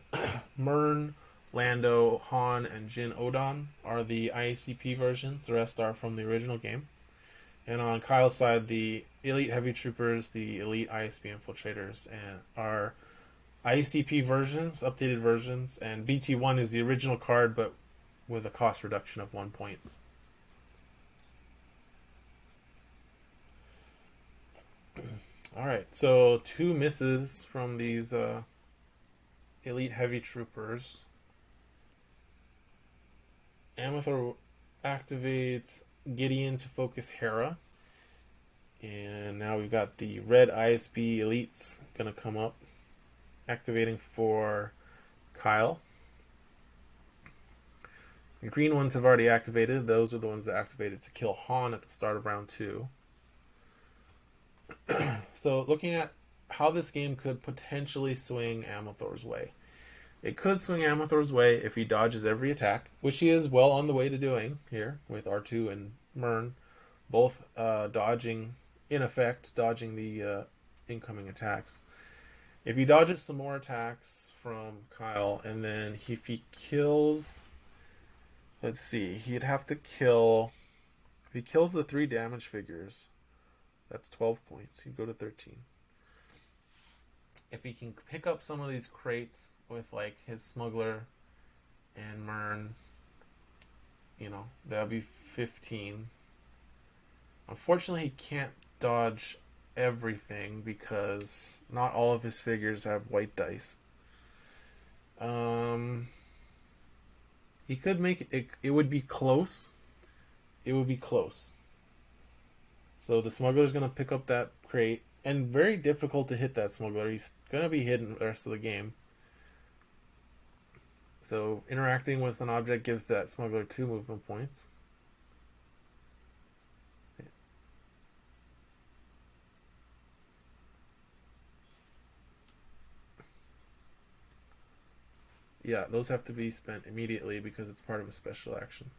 Myrn, Lando, Han, and Jin Odon are the IACP versions. The rest are from the original game. And on Kyle's side, the elite heavy troopers, the elite ISP infiltrators, and are IACP versions, updated versions, and BT1 is the original card, but with a cost reduction of 1 point. All right, so 2 misses from these elite heavy troopers. Ameithor activates Gideon to focus Hera. And now we've got the red ISB elites going to come up, activating for Kyle. The green ones have already activated. Those are the ones that activated to kill Han at the start of round 2. So looking at how this game could potentially swing Ameithor's way. It could swing Ameithor's way if he dodges every attack, which he is well on the way to doing here with R2 and Mern, both dodging, in effect, dodging the incoming attacks. If he dodges some more attacks from Kyle, and then if he kills, let's see, he'd have to kill, if he kills the 3 damage figures, that's 12 points. He'd go to 13. If he can pick up some of these crates with like his smuggler and Mern, you know, that'll be 15. Unfortunately, he can't dodge everything because not all of his figures have white dice. He could make it. It would be close. It would be close. So the smuggler's going to pick up that crate. And very difficult to hit that smuggler. He's going to be hidden the rest of the game. So interacting with an object gives that smuggler 2 movement points. Yeah, those have to be spent immediately because it's part of a special action.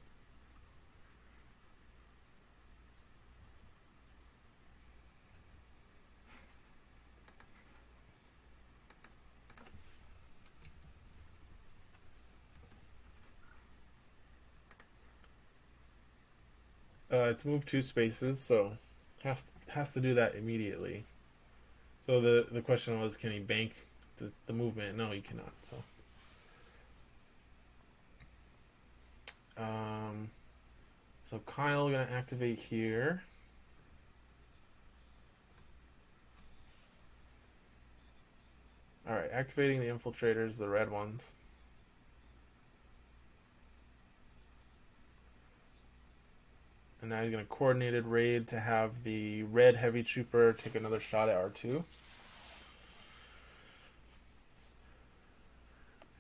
It's moved 2 spaces, so has to do that immediately. So the question was, can he bank the movement? No, he cannot. So Kyle gonna activate here. All right, activating the infiltrators, the red ones. And now he's going to coordinated raid to have the red heavy trooper take another shot at R2.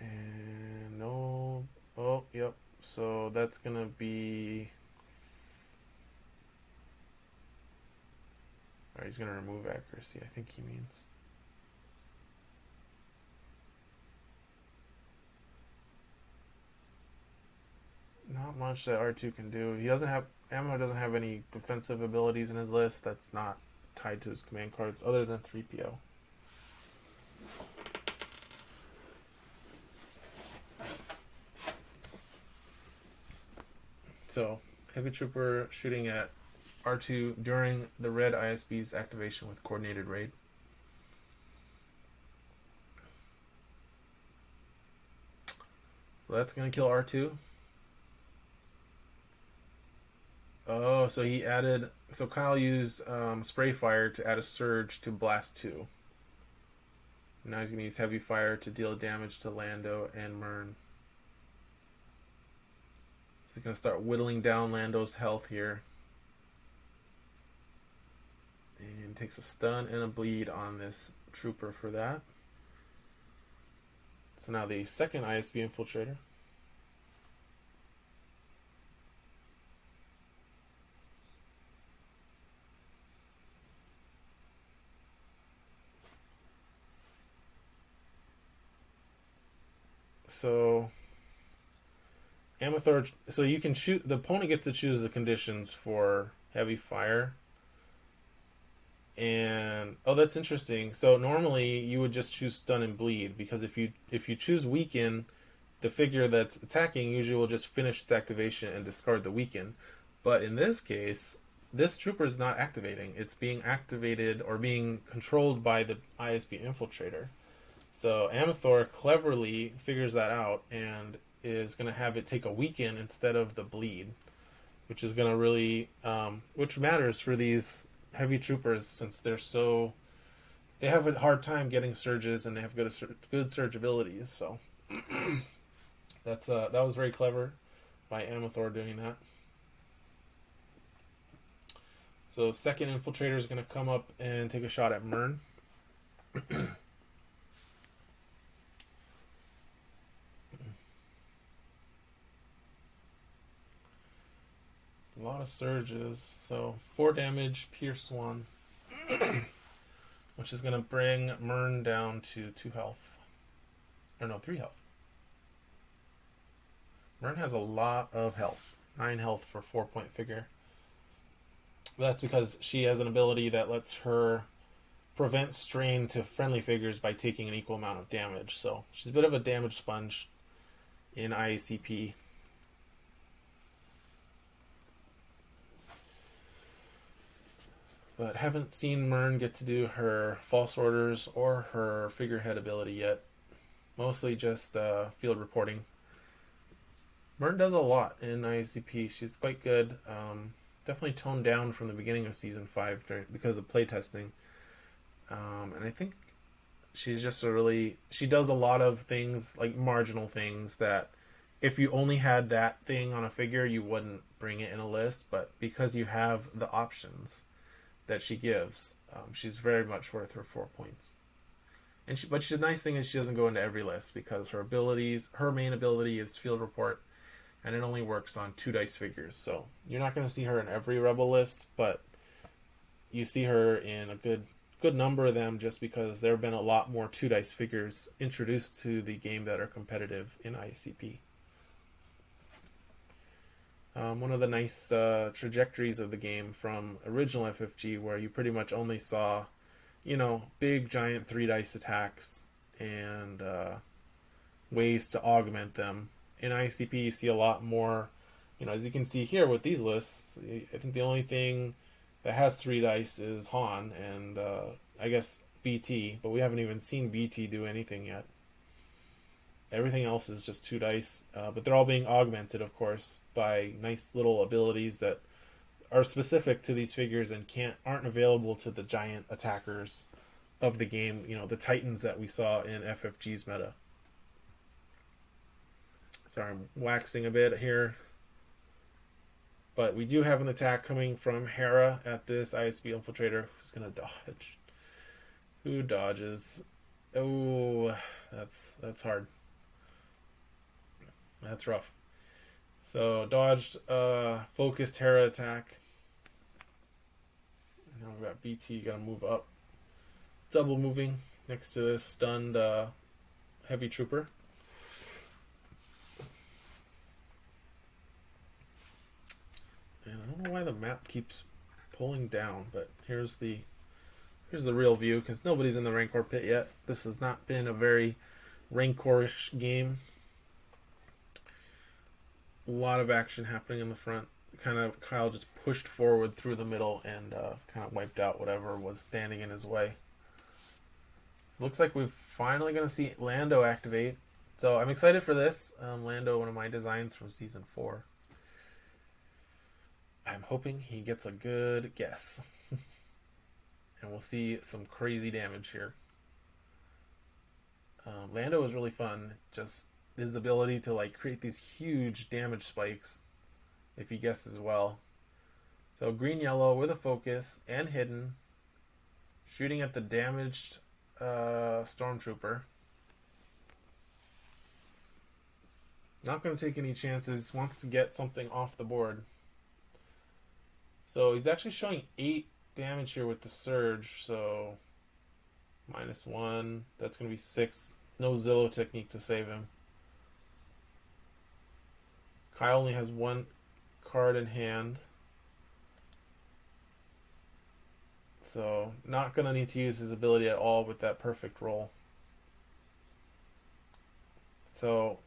And no. Oh, yep. So that's going to be... Alright, he's going to remove accuracy, I think he means. Not much that R2 can do. He doesn't have... Ammo doesn't have any defensive abilities in his list that's not tied to his command cards other than 3PO. So, heavy trooper shooting at R2 during the red ISB's activation with coordinated raid. So that's going to kill R2. Oh, so he added... So Kyle used spray fire to add a surge to blast 2. Now he's going to use heavy fire to deal damage to Lando and Mern. So he's going to start whittling down Lando's health here. And takes a stun and a bleed on this trooper for that. So now the second ISB infiltrator. So Ameithor, so you can shoot, the opponent gets to choose the conditions for heavy fire. And oh, that's interesting. So normally you would just choose stun and bleed, because if you choose weaken, the figure that's attacking usually will just finish its activation and discard the weaken. But in this case, this trooper is not activating. It's being activated or being controlled by the ISP infiltrator. So Ameithor cleverly figures that out and is going to have it take a weaken instead of the bleed, which is going to really, which matters for these heavy troopers since they have a hard time getting surges and they have good surge abilities. So that was very clever by Ameithor doing that. So second infiltrator is going to come up and take a shot at Mern. A lot of surges. So 4 damage, Pierce 1. Which is going to bring Mern down to 2 health. Or no, 3 health. Mern has a lot of health. 9 health for 4-point figure. That's because she has an ability that lets her prevent strain to friendly figures by taking an equal amount of damage. So she's a bit of a damage sponge in IACP. But haven't seen Mern get to do her false orders or her figurehead ability yet. Mostly just field reporting. Mern does a lot in IACP. She's quite good. Definitely toned down from the beginning of Season 5 because of playtesting. And I think she's just she does a lot of things, like marginal things, that if you only had that thing on a figure, you wouldn't bring it in a list. But because you have the options that she gives, she's very much worth her 4 points. But the nice thing is she doesn't go into every list because her main ability is field report, and it only works on 2 dice figures. So you're not going to see her in every Rebel list, but you see her in a good number of them just because there have been a lot more 2 dice figures introduced to the game that are competitive in IACP. One of the nice trajectories of the game from original FFG, where you pretty much only saw, big giant 3 dice attacks and ways to augment them. In ICP, you see a lot more, as you can see here with these lists. I think the only thing that has 3 dice is Han and I guess BT, but we haven't even seen BT do anything yet. Everything else is just 2 dice, but they're all being augmented, of course, by nice little abilities that are specific to these figures and aren't available to the giant attackers of the game, the Titans that we saw in FFG's meta. Sorry, I'm waxing a bit here. But we do have an attack coming from Hera at this ISB infiltrator who's going to dodge. Who dodges? Oh, that's hard. That's rough. So dodged focused Hera attack. Now we've got BT gonna move up. Double moving next to this stunned heavy trooper. And I don't know why the map keeps pulling down, but here's the real view because nobody's in the Rancor pit yet. This has not been a very Rancor-ish game. A lot of action happening in the front. Kyle just pushed forward through the middle and kind of wiped out whatever was standing in his way. So it looks like we're finally going to see Lando activate. So I'm excited for this. Lando, one of my designs from Season 4. I'm hoping he gets a good guess. And we'll see some crazy damage here. Lando is really fun. Just his ability to create these huge damage spikes if he guesses well. So green yellow with a focus and hidden, shooting at the damaged stormtrooper. Not going to take any chances. Wants to get something off the board. So he's actually showing 8 damage here with the surge. So -1. That's going to be 6. No Zillow technique to save him. Kyle only has 1 card in hand. So not going to need to use his ability at all with that perfect roll. So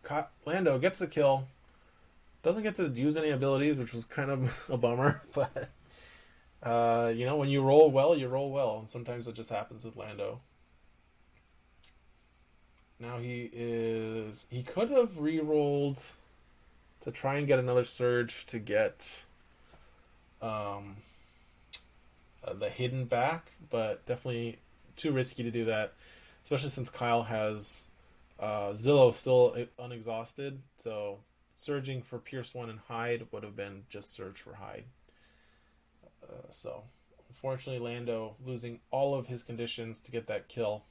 Lando gets the kill. Doesn't get to use any abilities, which was kind of a bummer. But You know, when you roll well, you roll well, and sometimes it just happens with Lando. Now he could have re-rolled to try and get another surge to get um, the hidden back, but definitely too risky to do that, especially since Kyle has Zillow still unexhausted. So surging for Pierce 1 and Hide would have been just surge for Hide. So unfortunately, Lando losing all of his conditions to get that kill.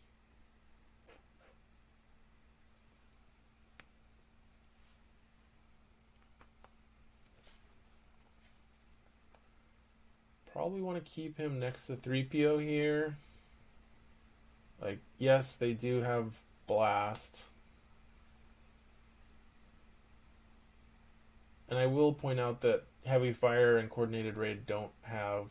Probably want to keep him next to 3PO here. Like, yes, they do have Blast. And I will point out that Heavy Fire and Coordinated Raid don't have...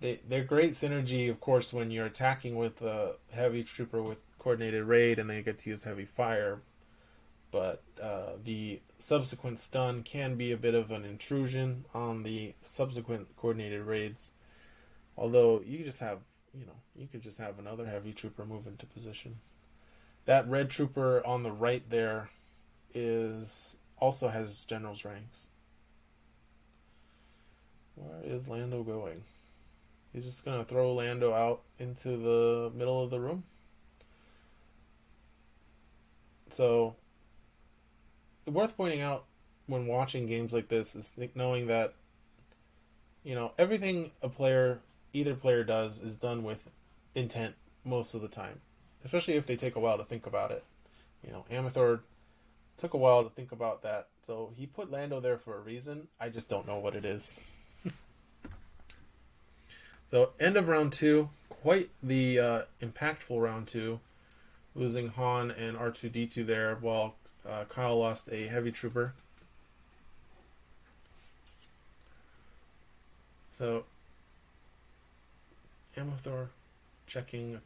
They're great synergy, of course, when you're attacking with a Heavy Trooper with Coordinated Raid and they get to use Heavy Fire. But the subsequent stun can be a bit of an intrusion on the subsequent Coordinated Raids. Although you just have, you could just have another Heavy Trooper move into position. That Red Trooper on the right there also has General's ranks. Where is Lando going? He's just going to throw Lando out into the middle of the room. So, worth pointing out when watching games like this is knowing that, everything either player does is done with intent most of the time. Especially if they take a while to think about it. Ameithor took a while to think about that. So he put Lando there for a reason. I just don't know what it is. So end of round 2. Quite the impactful round 2. Losing Han and R2-D2 there while Kyle lost a Heavy Trooper. So Ameithor checking.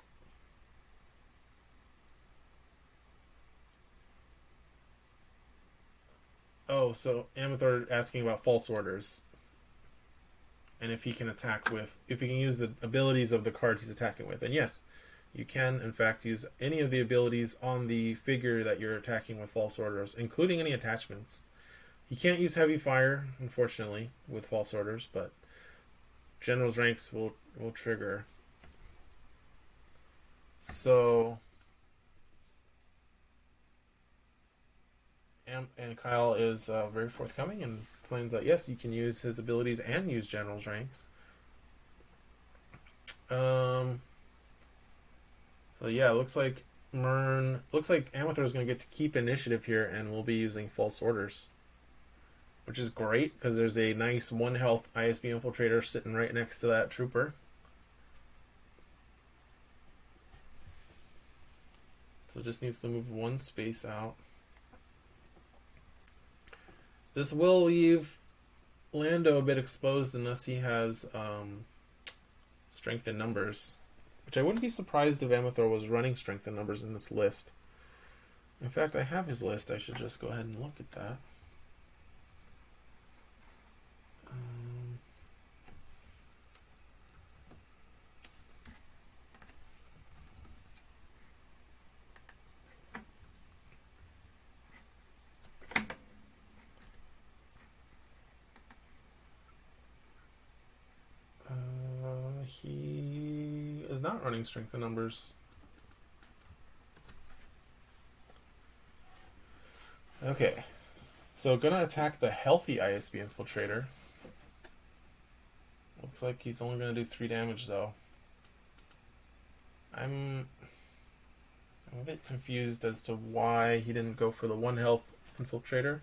Oh, so Ameithor asking about false orders. And if he can use the abilities of the card he's attacking with. And yes, you can in fact use any of the abilities on the figure that you're attacking with false orders, including any attachments. He can't use Heavy Fire, unfortunately, with false orders, but General's ranks will trigger. So and Kyle is very forthcoming and explains that yes, you can use his abilities and use General's ranks. So yeah, looks like Ameithor is going to get to keep initiative here, and we'll be using false orders, which is great because there's a nice 1 health ISB infiltrator sitting right next to that trooper. So just needs to move 1 space out. This will leave Lando a bit exposed unless he has strength in numbers, which I wouldn't be surprised if Ameithor was running strength in numbers in this list. In fact, I have his list. I should just go ahead and look at that. He is not running strength in numbers. Okay, so gonna attack the healthy ISB infiltrator. Looks like he's only gonna do 3 damage though. I'm a bit confused as to why he didn't go for the 1 health infiltrator.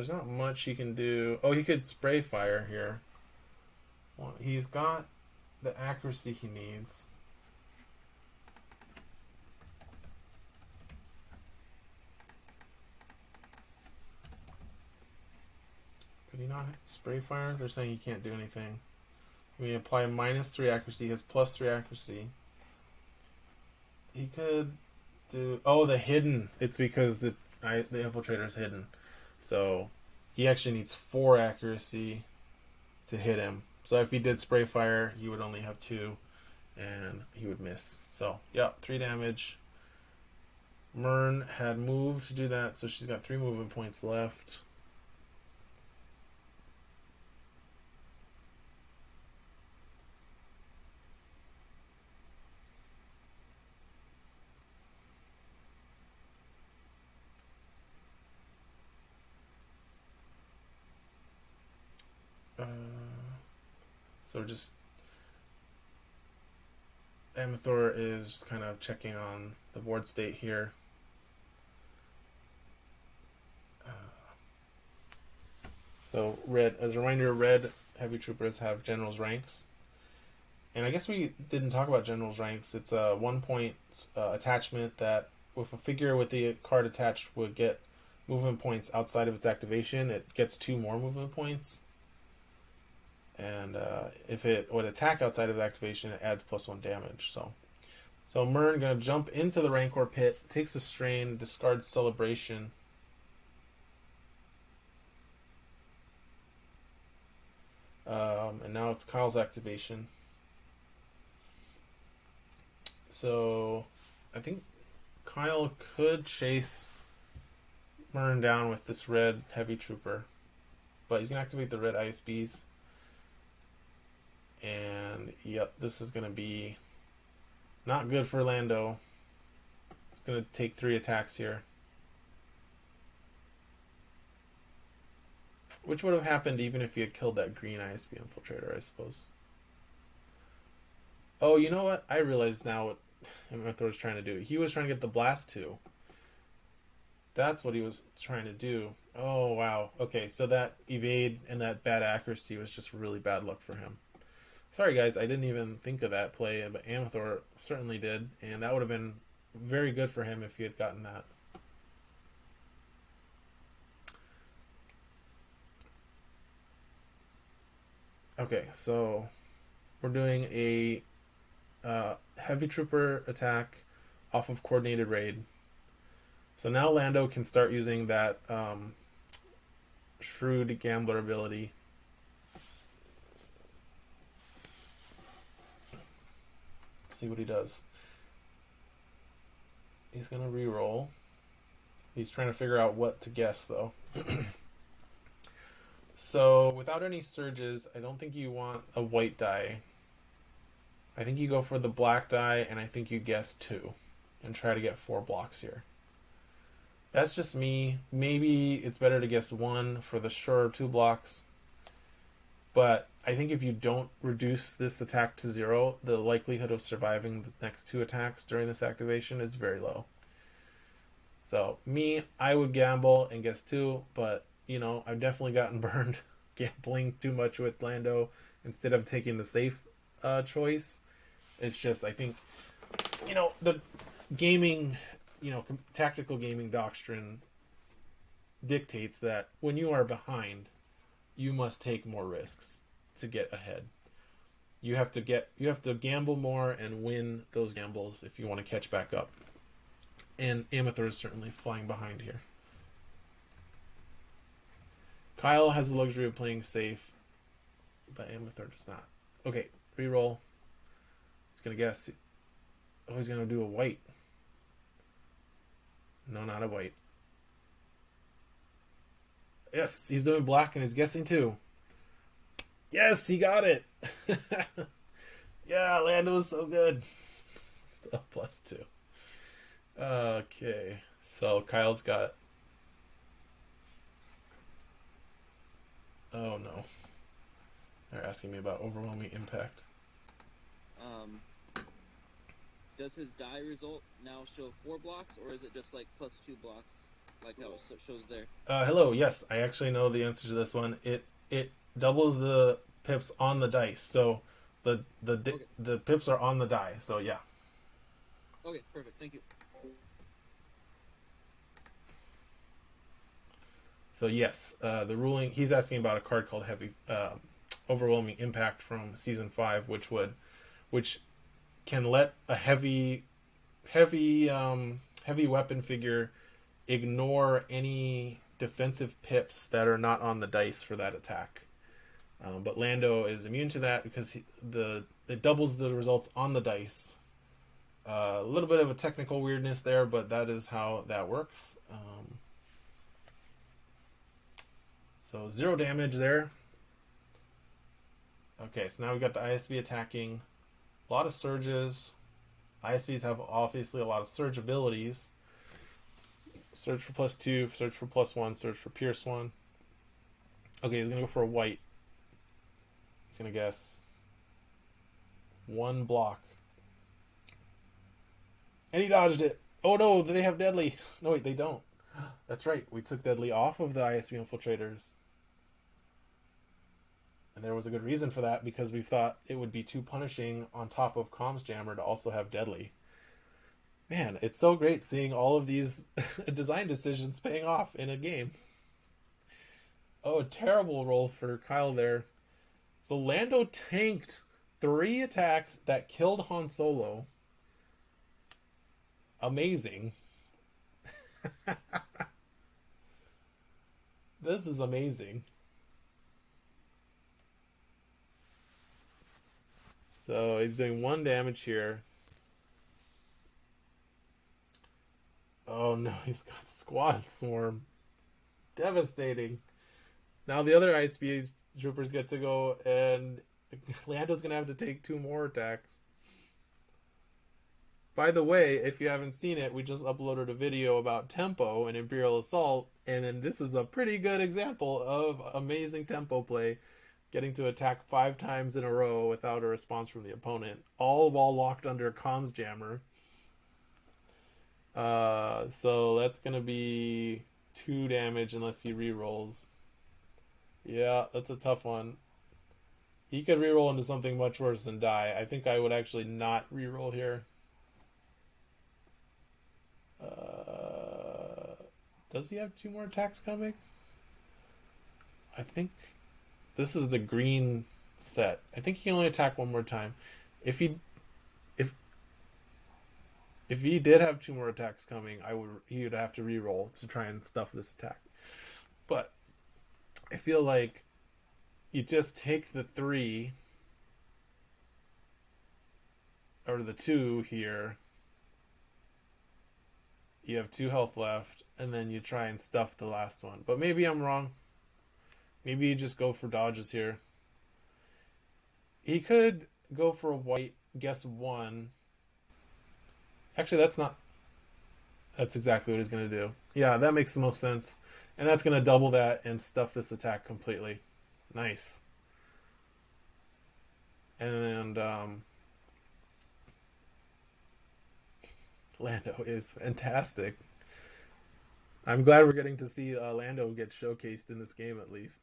there's not much he can do. Oh, he could spray fire here. Well, he's got the accuracy he needs. Could he not spray fire? They're saying he can't do anything. We apply -3 accuracy. He has +3 accuracy. He could do... Oh, the hidden. It's because the infiltrator is hidden. So he actually needs 4 accuracy to hit him. So if he did spray fire, he would only have 2, and he would miss. So, yeah, 3 damage. Mern had moved to do that, so she's got 3 movement points left. So just Ameithor is just kind of checking on the board state here. So red, as a reminder, red heavy troopers have general's ranks. And I guess we didn't talk about general's ranks. It's a 1-point attachment that with a figure with the card attached would get movement points outside of its activation. It gets 2 more movement points. And if it would attack outside of activation, it adds +1 damage. So Mern gonna jump into the Rancor pit, takes a strain, discards celebration. And now it's Kyle's activation. So I think Kyle could chase Mern down with this red heavy trooper, but he's gonna activate the red ISBs. And yep, this is going to be not good for Lando. It's going to take 3 attacks here, which would have happened even if he had killed that green ISB infiltrator, I suppose. Oh, you know what? I realize now what Ameithor was trying to do. He was trying to get the blast 2. That's what he was trying to do. Oh, wow. Okay, so that evade and that bad accuracy was just really bad luck for him. Sorry, guys, I didn't even think of that play, but Ameithor certainly did, and that would have been very good for him if he had gotten that. Okay, so we're doing a heavy trooper attack off of coordinated raid. So now Lando can start using that shrewd gambler ability. See what he does. He's gonna re-roll. He's trying to figure out what to guess though. So without any surges, I don't think you want a white die. I think you go for the black die, and I think you guess 2 and try to get 4 blocks here. That's just me. Maybe it's better to guess 1 for the sure 2 blocks. But I think if you don't reduce this attack to 0, the likelihood of surviving the next 2 attacks during this activation is very low. So, me, I would gamble and guess 2, but, you know, I've definitely gotten burned gambling too much with Lando instead of taking the safe choice. It's just, I think, you know, the gaming, you know, tactical gaming doctrine dictates that when you are behind, you must take more risks to get ahead. You have to gamble more and win those gambles if you want to catch back up. And Ameithor is certainly flying behind here. Kyle has the luxury of playing safe, but Ameithor does not. Okay, reroll. He's gonna guess. Oh, he's gonna do a white. No, not a white. Yes, he's doing black and he's guessing 2. Yes, he got it. Yeah, Lando was so good. So +2. Okay, so Kyle's got... Oh no. They're asking me about overwhelming impact. Does his die result now show 4 blocks, or is it just like +2 blocks? like how it shows there? Hello. Yes, I actually know the answer to this one. It doubles the pips on the dice, so Okay. the pips are on the die. So yeah. Okay, perfect. Thank you. So yes, the ruling. He's asking about a card called Heavy Overwhelming Impact from Season 5, which can let a heavy weapon figure ignore any defensive pips that are not on the dice for that attack. But Lando is immune to that because it doubles the results on the dice. A little bit of a technical weirdness there, but that is how that works. So 0 damage there. Okay, so now we got the ISV attacking. A lot of surges. ISVs have obviously a lot of surge abilities. Surge for +2, surge for +1, surge for Pierce 1. Okay, he's gonna go for a white. He's gonna guess 1 block. And he dodged it. Oh no, they have deadly. No, wait, they don't. That's right, we took deadly off of the ISV infiltrators. And there was a good reason for that because we thought it would be too punishing on top of Comms Jammer to also have deadly. Man, it's so great seeing all of these design decisions paying off in a game. Oh, terrible roll for Kyle there. So Lando tanked 3 attacks that killed Han Solo. Amazing. This is amazing. So he's doing 1 damage here. Oh no, he's got Squad Swarm. Devastating. Now the other ISB troopers get to go, and Lando's gonna have to take 2 more attacks. By the way, if you haven't seen it, we just uploaded a video about tempo and Imperial Assault, and then this is a pretty good example of amazing tempo play, getting to attack 5 times in a row without a response from the opponent, all while locked under Comms Jammer. So that's gonna be 2 damage unless he rerolls. Yeah, that's a tough one. He could reroll into something much worse than die. I think I would actually not reroll here. Does he have 2 more attacks coming? I think this is the green set. I think he can only attack 1 more time. If he did have 2 more attacks coming, he would have to reroll to try and stuff this attack. But I feel like you just take the 3 or the 2 here. You have 2 health left, and then you try and stuff the last one. But maybe I'm wrong. Maybe you just go for dodges here. He could go for a white, guess 1. Actually, that's exactly what he's going to do. Yeah, that makes the most sense. And that's going to double that and stuff this attack completely. Nice. And Lando is fantastic. I'm glad we're getting to see Lando get showcased in this game at least.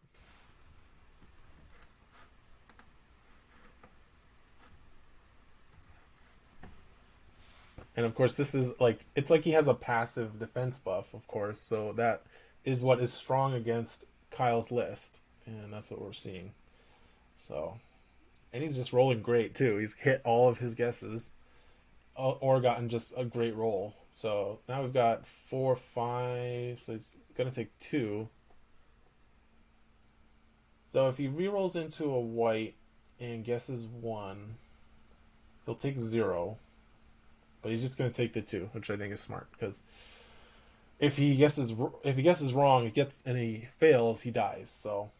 And of course, this is like, it's like he has a passive defense buff, of course. So that is what is strong against Kyle's list. And that's what we're seeing. So, and he's just rolling great too. He's hit all of his guesses or gotten just a great roll. So now we've got 4, 5. So he's going to take 2. So if he rerolls into a white and guesses 1, he'll take 0. But he's just going to take the 2, which I think is smart because if he guesses wrong, and he fails, he dies. So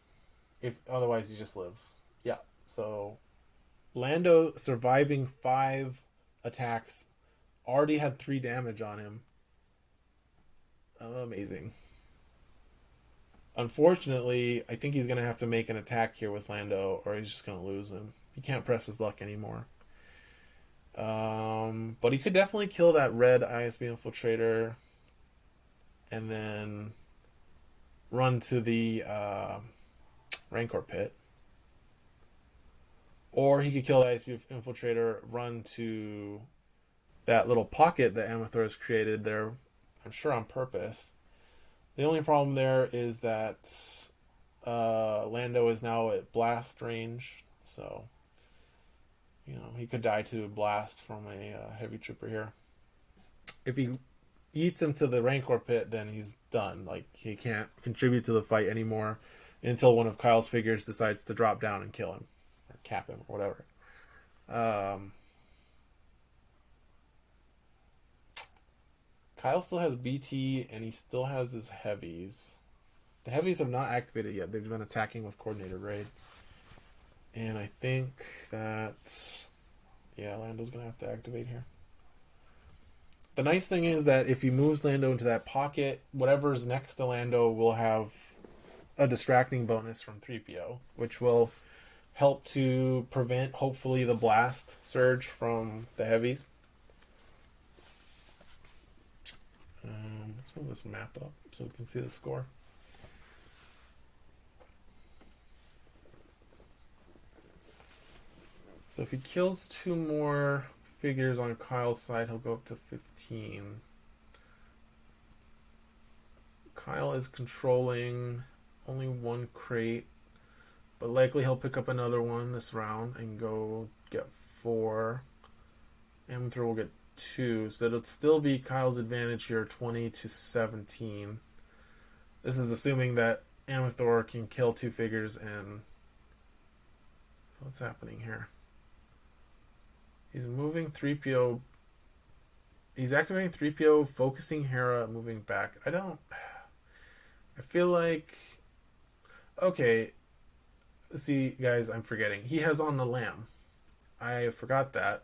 if otherwise, he just lives. Yeah. So Lando surviving 5 attacks, already had 3 damage on him. Amazing. Unfortunately, I think he's going to have to make an attack here with Lando, or he's just going to lose him. He can't press his luck anymore. But he could definitely kill that red ISB infiltrator. and then run to the Rancor pit. Or he could kill the IACP infiltrator, run to that little pocket that Ameithor has created there, I'm sure on purpose. The only problem there is that Lando is now at blast range, so he could die to a blast from a heavy trooper here. If he eats him to the Rancor pit, then he's done. Like, he can't contribute to the fight anymore until one of Kyle's figures decides to drop down and kill him, or cap him, or whatever. Kyle still has BT, and he still has his heavies. The heavies have not activated yet. They've been attacking with coordinated raid. And I think that, Lando's going to have to activate here. The nice thing is that if he moves Lando into that pocket, whatever's next to Lando will have a distracting bonus from 3PO, which will help to prevent, hopefully, the blast surge from the heavies. Let's move this map up so we can see the score. So if he kills 2 more figures on Kyle's side, he'll go up to 15. Kyle is controlling only 1 crate, but likely he'll pick up another one this round and go get 4. Ameithor will get 2, so it'll still be Kyle's advantage here, 20-17. This is assuming that Ameithor can kill 2 figures. And what's happening here? He's moving 3PO. He's activating 3PO, focusing Hera, moving back. I feel like... Okay. See, guys, I'm forgetting. He has on the Lamb. I forgot that.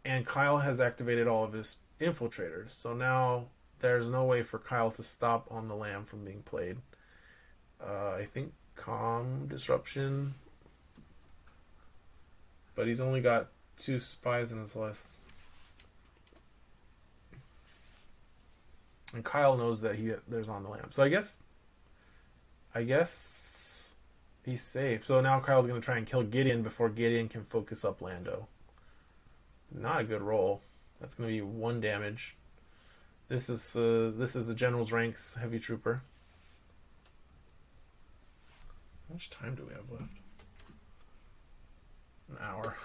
And Kyle has activated all of his infiltrators. So now there's no way for Kyle to stop on the Lamb from being played. I think comm disruption. But he's only got 2 spies in his list. And Kyle knows that there's on the Lamb. So I guess he's safe. So now Kyle's going to try and kill Gideon before Gideon can focus up Lando. Not a good roll. That's going to be 1 damage. This is the General's Ranks Heavy Trooper. How much time do we have left? An hour.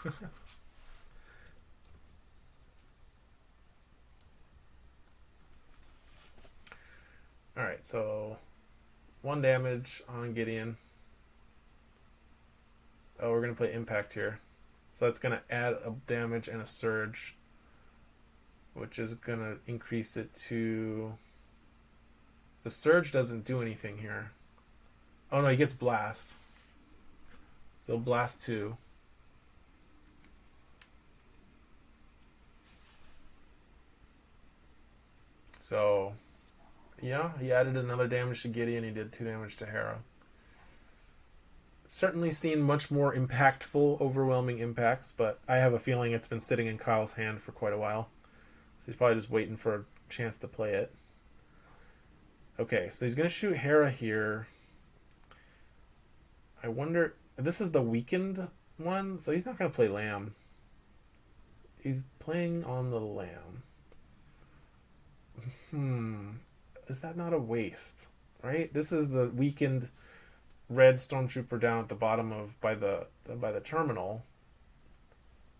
Alright, so 1 damage on Gideon. Oh, we're going to play Impact here. So that's going to add a damage and a surge, which is going to increase it to... The surge doesn't do anything here. Oh no, he gets blast. So blast 2. So, yeah, he added another damage to Gideon. He did 2 damage to Hera. Certainly seen much more impactful, overwhelming impacts, but I have a feeling it's been sitting in Kyle's hand for quite a while. So he's probably just waiting for a chance to play it. Okay, so he's going to shoot Hera here. I wonder... This is the weakened one, so he's not going to play Lamb. He's playing on the Lamb. Is that not a waste? Right? This is the weakened red stormtrooper down at the bottom of by the terminal.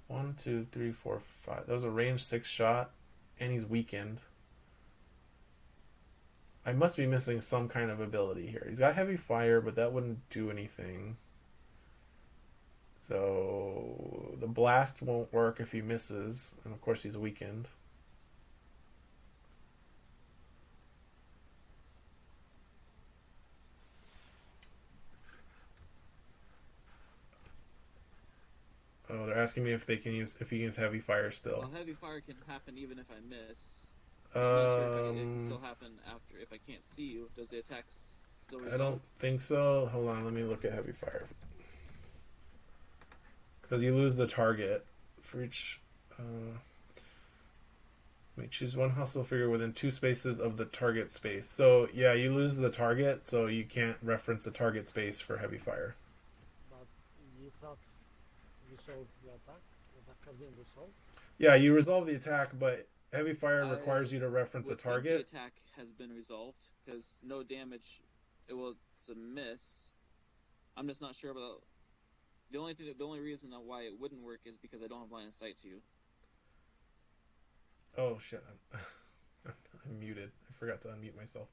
1, 2, 3, 4, 5. That was a range 6 shot, and he's weakened. I must be missing some kind of ability here. He's got heavy fire, but that wouldn't do anything. So the blast won't work if he misses, and of course he's weakened. Oh, they're asking me if he can use heavy fire still. Well, heavy fire can happen even if I miss. I'm not sure if it can still happen after if I can't see you. Does the attack still result? I don't think so. Hold on, let me look at heavy fire. Because you lose the target for each. You choose one hostile figure within 2 spaces of the target space. So, yeah, you lose the target, so you can't reference the target space for heavy fire. But you have resolved the attack. The attack has been resolved. Yeah, you resolve the attack, but heavy fire requires you to reference a would think target. the attack has been resolved because no damage. It's a miss. I'm just not sure about the only reason why it wouldn't work is because I don't have line of sight to you. Oh shit! I'm muted. I forgot to unmute myself.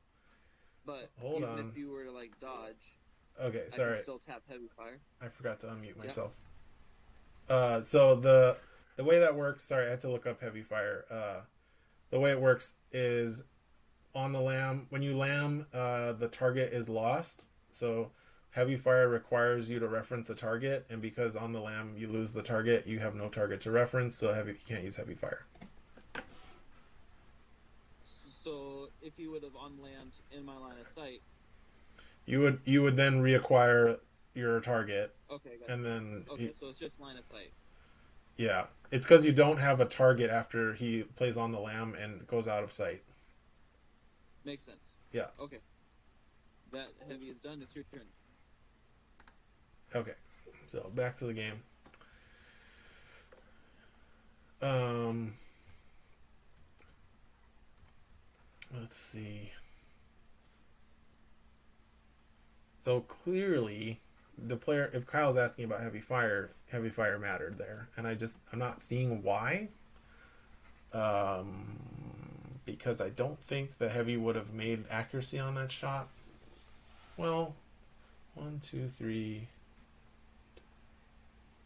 But Hold even on. if you were to like dodge, Okay, I sorry. can still tap heavy fire. I forgot to unmute myself. So the way that works. Sorry, I had to look up heavy fire. The way it works is on the lamb. When you lamb, the target is lost. So heavy fire requires you to reference a target, and because on the lamb you lose the target, you have no target to reference. So you can't use heavy fire. So if you would have on land in my line of sight, you would then reacquire your target. Okay, gotcha. And then so it's just line of sight. Yeah, it's because you don't have a target after he plays on the lamb and goes out of sight. Makes sense. Yeah. Okay. That heavy is done. It's your turn. Okay, so back to the game. Let's see. So clearly, the player, if Kyle's asking about heavy fire mattered there, and I'm not seeing why. Because I don't think the heavy would have made accuracy on that shot. Well, 1, 2, 3,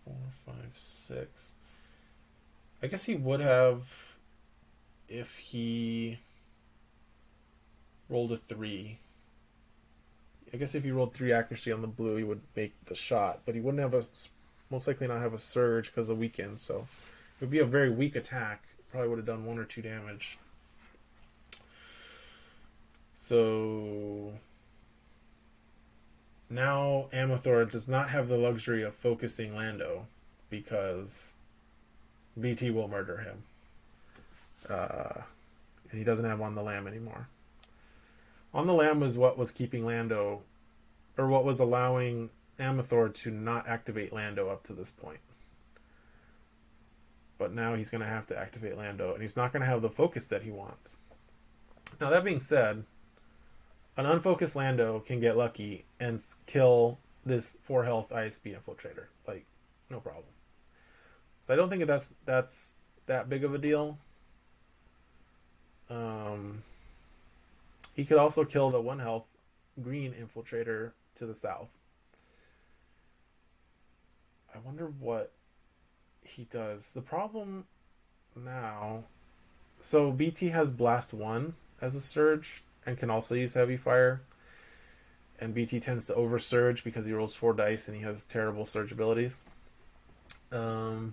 4, 5, 6. I guess he would have if he rolled a 3. I guess if he rolled 3 accuracy on the blue, he would make the shot, but he wouldn't have most likely not have a surge because of weakened. So it would be a very weak attack. Probably would have done 1 or 2 damage. So now Ameithor does not have the luxury of focusing Lando because BT will murder him. And he doesn't have On the Lamb anymore. On the Lamb was what was keeping Lando, or what was allowing Ameithor to not activate Lando up to this point. But now he's going to have to activate Lando, and he's not going to have the focus that he wants. Now, that being said, an unfocused Lando can get lucky and kill this 4 health ISP infiltrator. Like, no problem. So I don't think that's that big of a deal. He could also kill the 1 health green infiltrator to the south. I wonder what he does. The problem now... So BT has Blast 1 as a surge and can also use heavy fire. And BT tends to over surge because he rolls 4 dice and he has terrible surge abilities. So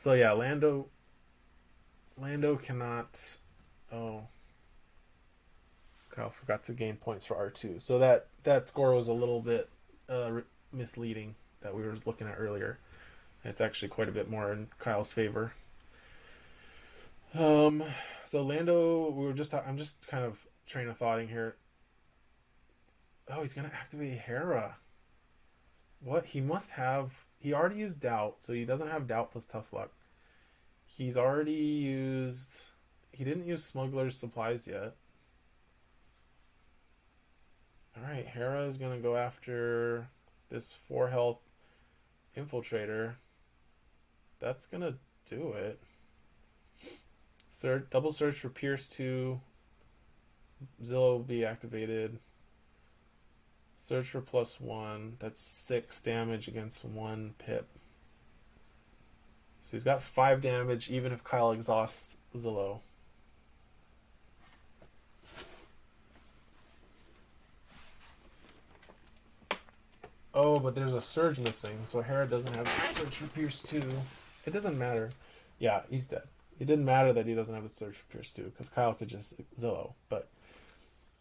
yeah, Lando cannot... Oh, Kyle forgot to gain points for R2. So that score was a little bit misleading that we were looking at earlier. It's actually quite a bit more in Kyle's favor. So Lando, I'm just kind of train of thoughting here. Oh, he's gonna activate Hera. What? He already used Doubt, so he doesn't have Doubt plus Tough Luck. He didn't use Smuggler's Supplies yet. Alright, Hera is gonna go after this 4 health infiltrator. That's gonna do it. Double search for Pierce 2. Zillow will be activated. Search for +1. That's 6 damage against 1 pip. So he's got 5 damage even if Kyle exhausts Zillow. Oh, but there's a surge missing, so Hera doesn't have the search for Pierce 2. It doesn't matter. Yeah, he's dead. It didn't matter that he doesn't have the search for Pierce 2, because Kyle could just Zillow. But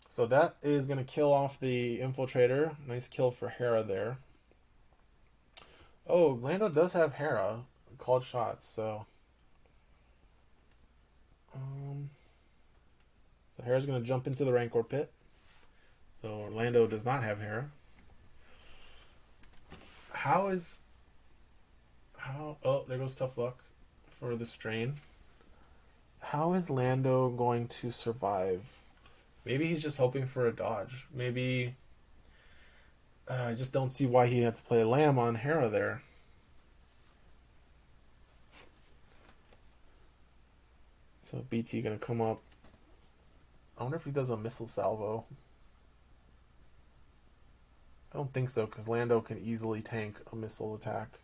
so that is going to kill off the infiltrator. Nice kill for Hera there. Oh, Lando does have Hera. Called shots, so... So Hera's going to jump into the Rancor pit. So Orlando does not have Hera. Oh, there goes Tough Luck for the strain. How is Lando going to survive? Maybe he's just hoping for a dodge. Maybe I just don't see why he had to play Lamb on Hera there. So BT going to come up. I wonder if he does a missile salvo. I don't think so, because Lando can easily tank a missile attack.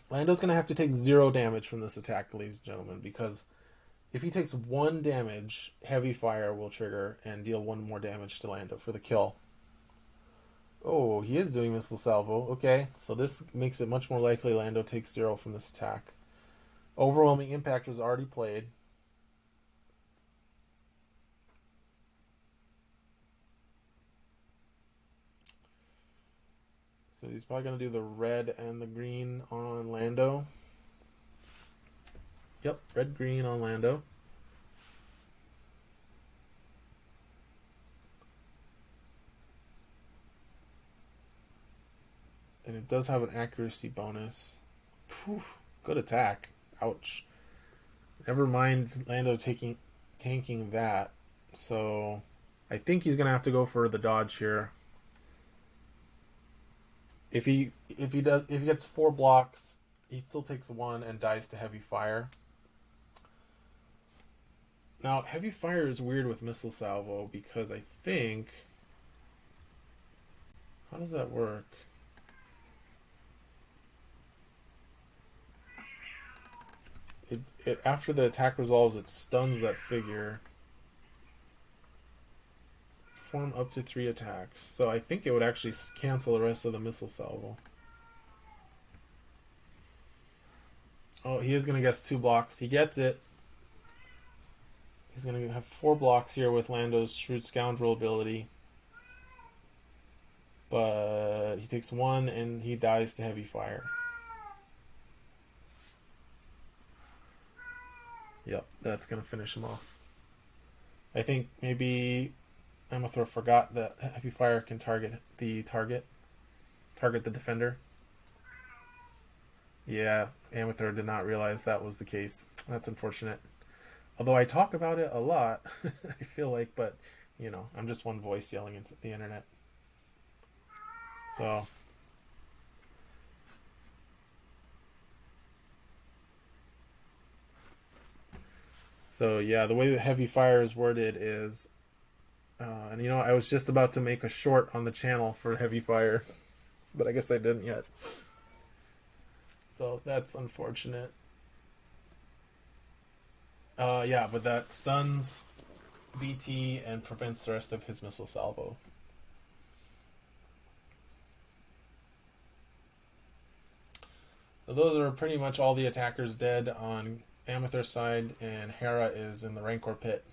Lando's going to have to take 0 damage from this attack, ladies and gentlemen, because if he takes 1 damage, heavy fire will trigger and deal 1 more damage to Lando for the kill. Oh, he is doing missile salvo. Okay, so this makes it much more likely Lando takes 0 from this attack. Overwhelming impact was already played. So he's probably going to do the red and the green on Lando. Yep, red-green on Lando. And it does have an accuracy bonus. Whew, good attack. Ouch. Never mind Lando tanking that. So I think he's going to have to go for the dodge here. If he gets 4 blocks, he still takes 1 and dies to heavy fire. Now, heavy fire is weird with missile salvo because I think, how does that work? It after the attack resolves, it stuns that figure. Perform up to 3 attacks. So I think it would actually cancel the rest of the missile salvo. Oh, he is going to guess 2 blocks. He gets it. He's going to have 4 blocks here with Lando's Shrewd Scoundrel ability. But he takes 1 and he dies to heavy fire. Yep, that's going to finish him off. I think maybe Ameithor forgot that heavy fire can target the defender. Yeah, Ameithor did not realize that was the case. That's unfortunate. Although I talk about it a lot, I feel like, but, you know, I'm just one voice yelling into the internet. So, yeah, the way that heavy fire is worded is, and you know, I was just about to make a short on the channel for heavy fire, but I guess I didn't yet. So that's unfortunate. Yeah, but that stuns BT and prevents the rest of his missile salvo. So those are pretty much all the attackers dead on Ameithor's side, and Hera is in the Rancor pit.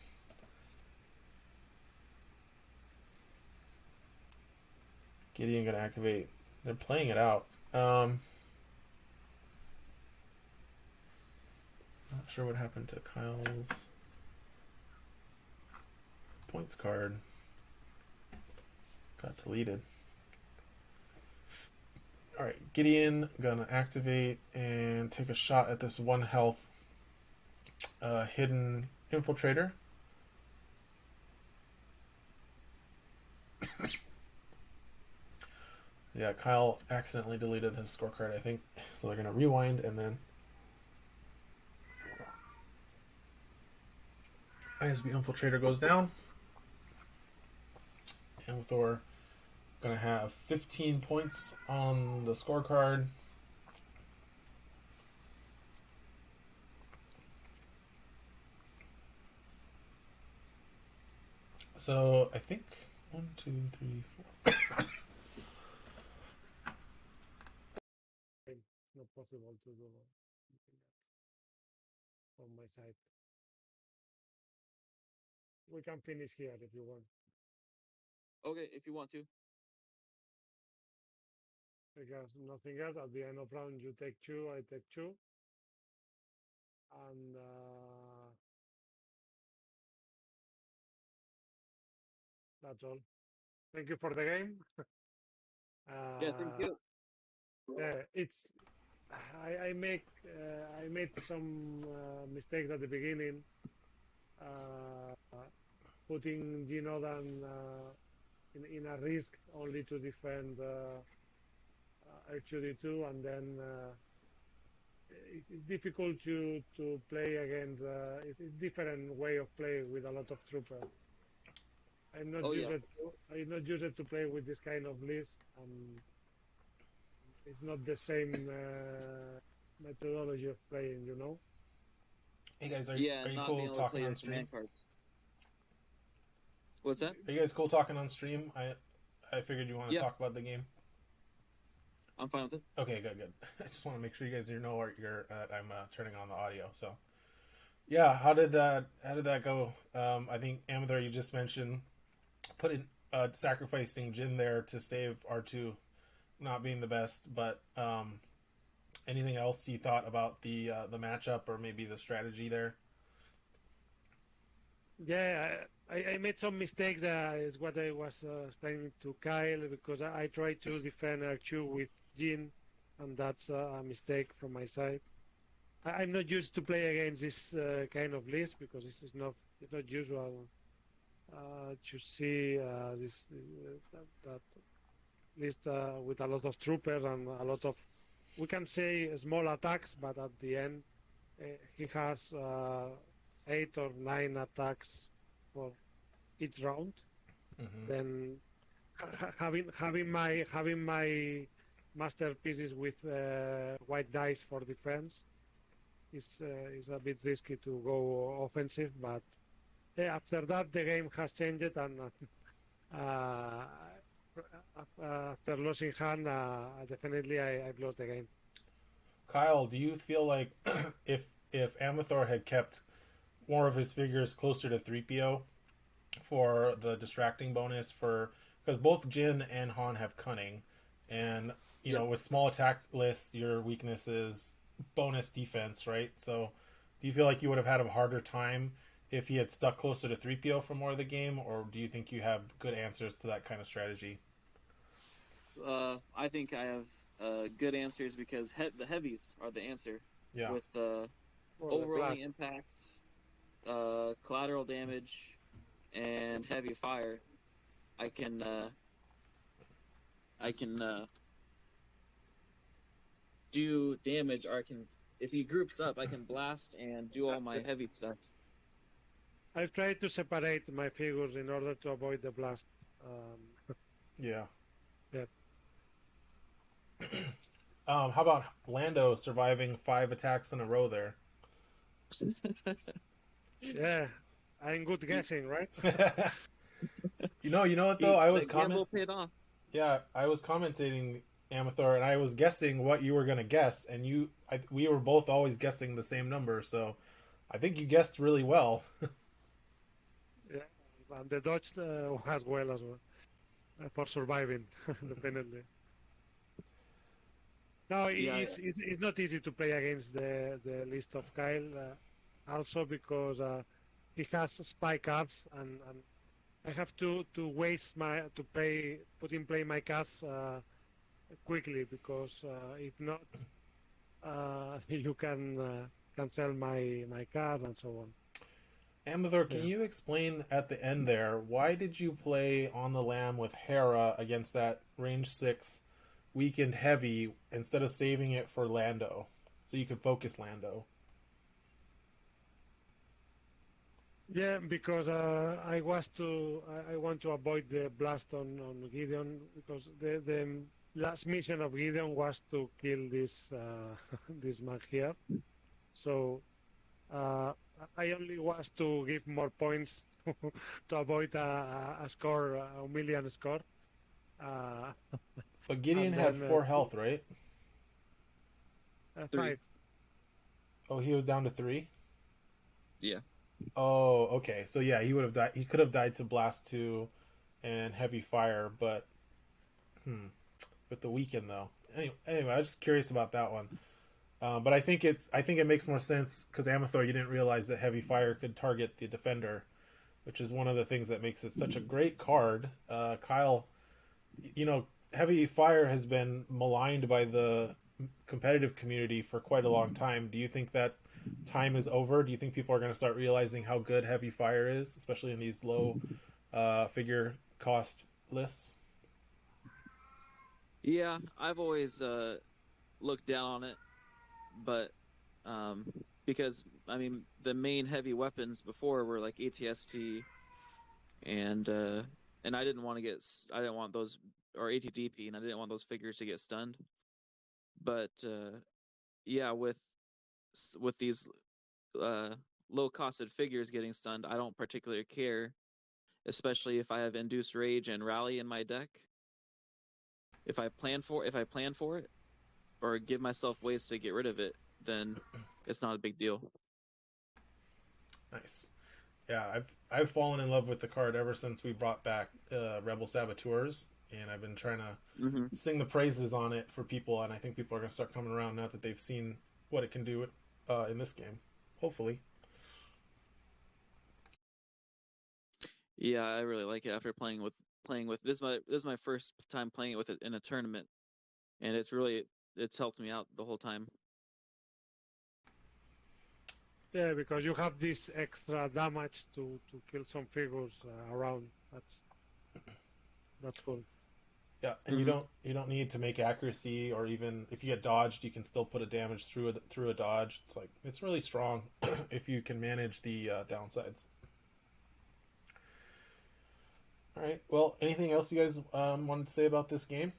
Gideon gonna activate. They're playing it out. Not sure what happened to Kyle's points card. Got deleted. Alright, Gideon gonna activate and take a shot at this 1 health hidden infiltrator. Yeah, Kyle accidentally deleted his scorecard, I think. So they're gonna rewind and then ISB infiltrator goes down. Ameithor gonna have 15 points on the scorecard. So I think 1, 2, 3, 4. It's not possible to do on my side. We can finish here if you want. Okay, if you want to. Because nothing else. At the end of round, you take 2, I take 2. And That's all. Thank you for the game. Yeah, thank Uh, you. it's I made some mistakes at the beginning, uh, putting Ginodan in a risk only to defend R2D2, and then it's difficult to play against. It's different way of playing with a lot of troopers. Oh yeah. I'm not used to play with this kind of list. It's not the same methodology of playing, you know. Hey guys, Yeah, are you not cool being able to play talking your on stream? command cards. What's that? Are you guys cool talking on stream? I figured you want to Yeah, talk about the game. I'm fine with it. Okay, good. I just want to make sure you guys know where I'm turning on the audio. So yeah, how did that go? I think Ameithor, you just mentioned putting sacrificing Jin there to save R2 not being the best, but anything else you thought about the matchup or maybe the strategy there? Yeah, I made some mistakes. Is what I was explaining to Kyle, because I tried to defend R2 with Jin, and that's a mistake from my side. I'm not used to play against this kind of list, because it's not usual to see that list with a lot of troopers and a lot of, we can say, small attacks, but at the end he has 8 or 9 attacks for each round. Mm-hmm. Then having my masterpieces with white dice for defense is a bit risky to go offensive, but after that the game has changed, and uh, after losing hand, definitely I've lost the game. Kyle, do you feel like if Ameithor had kept more of his figures closer to 3PO for the distracting bonus, for because both Jin and Han have cunning, and Yep. with small attack lists your weakness is bonus defense, right? So do you feel like you would have had a harder time if he had stuck closer to 3PO for more of the game, or do you think you have good answers to that kind of strategy? I think I have good answers because the heavies are the answer Yeah. with For the overwhelming blast. impact, collateral damage, and heavy fire. I can I can do damage, or I can, if he groups up, I can blast and do all my heavy stuff. I've tried to separate my figures in order to avoid the blast. Um, Yeah. yeah. How about Lando surviving 5 attacks in a row there? Yeah, I'm good guessing, right? You know what though? The gamble paid off. Yeah, I was commentating Ameithor, and I was guessing what you were gonna guess, and we were both always guessing the same number, so I think you guessed really well. Yeah, and the dodge as well for surviving, definitely. No, Yeah, it's not easy to play against the list of Kyle, also because he has spy cards, and I have to waste my to play put in play my cards quickly, because if not, you can cancel my card and so on. Ameithor, can Yeah. you explain at the end there why did you play on the lam with Hera against that range 6 weakened heavy instead of saving it for Lando, so you could focus Lando? Yeah, because I want to avoid the blast on Gideon, because the last mission of Gideon was to kill this this man here. So uh, I only was to give more points to avoid a score, a million score, uh, But Gideon and had then 4 health, right? 3. 5. Oh, he was down to 3. Yeah. Oh, okay. So yeah, he would have died. He could have died to blast 2 and heavy fire, but with the weekend though. Anyway, I was just curious about that one. But I think it makes more sense because Ameithor, you didn't realize that heavy fire could target the defender, which is one of the things that makes it such a great card. Kyle, heavy fire has been maligned by the competitive community for quite a long time. Do you think that time is over? Do you think people are going to start realizing how good heavy fire is, especially in these low figure cost lists? Yeah, I've always looked down on it, but because I mean the main heavy weapons before were like ATST and I didn't want to I didn't want those, or ATDP, and I didn't want those figures to get stunned. But yeah, with these low costed figures getting stunned, I don't particularly care, especially if I have induced rage and rally in my deck. If I plan for it or give myself ways to get rid of it, then it's not a big deal. Nice. Yeah, I've fallen in love with the card ever since we brought back Rebel Saboteurs, and I've been trying to sing the praises on it for people, and I think people are going to start coming around now that they've seen what it can do in this game. Hopefully. Yeah, I really like it after playing with this. This is my first time playing it with it in a tournament, and it's helped me out the whole time. Yeah, because you have this extra damage to kill some figures around. That's cool. Yeah, and you don't need to make accuracy, or even if you get dodged, you can still put a damage through a dodge. It's really strong if you can manage the downsides. All right. Well, anything else you guys wanted to say about this game?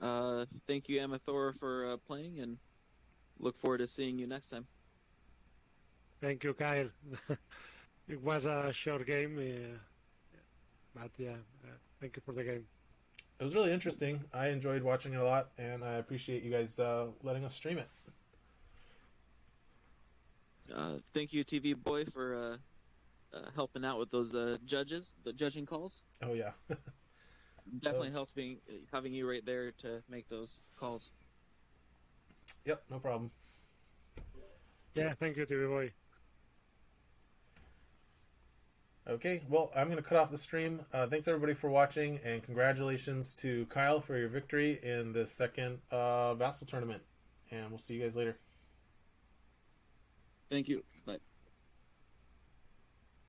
Thank you, Ameithor, for playing, and look forward to seeing you next time. Thank you, Kyle. It was a short game, but yeah, thank you for the game. It was really interesting. I enjoyed watching it a lot, and I appreciate you guys letting us stream it. Thank you, TV Boy, for helping out with those the judging calls. Oh yeah. Definitely helped having you right there to make those calls. Yep, no problem. Yeah, thank you, TV Boy. Okay, well, I'm going to cut off the stream. Thanks everybody for watching, and congratulations to Kyle for your victory in the second Vassal tournament. And we'll see you guys later. Thank you.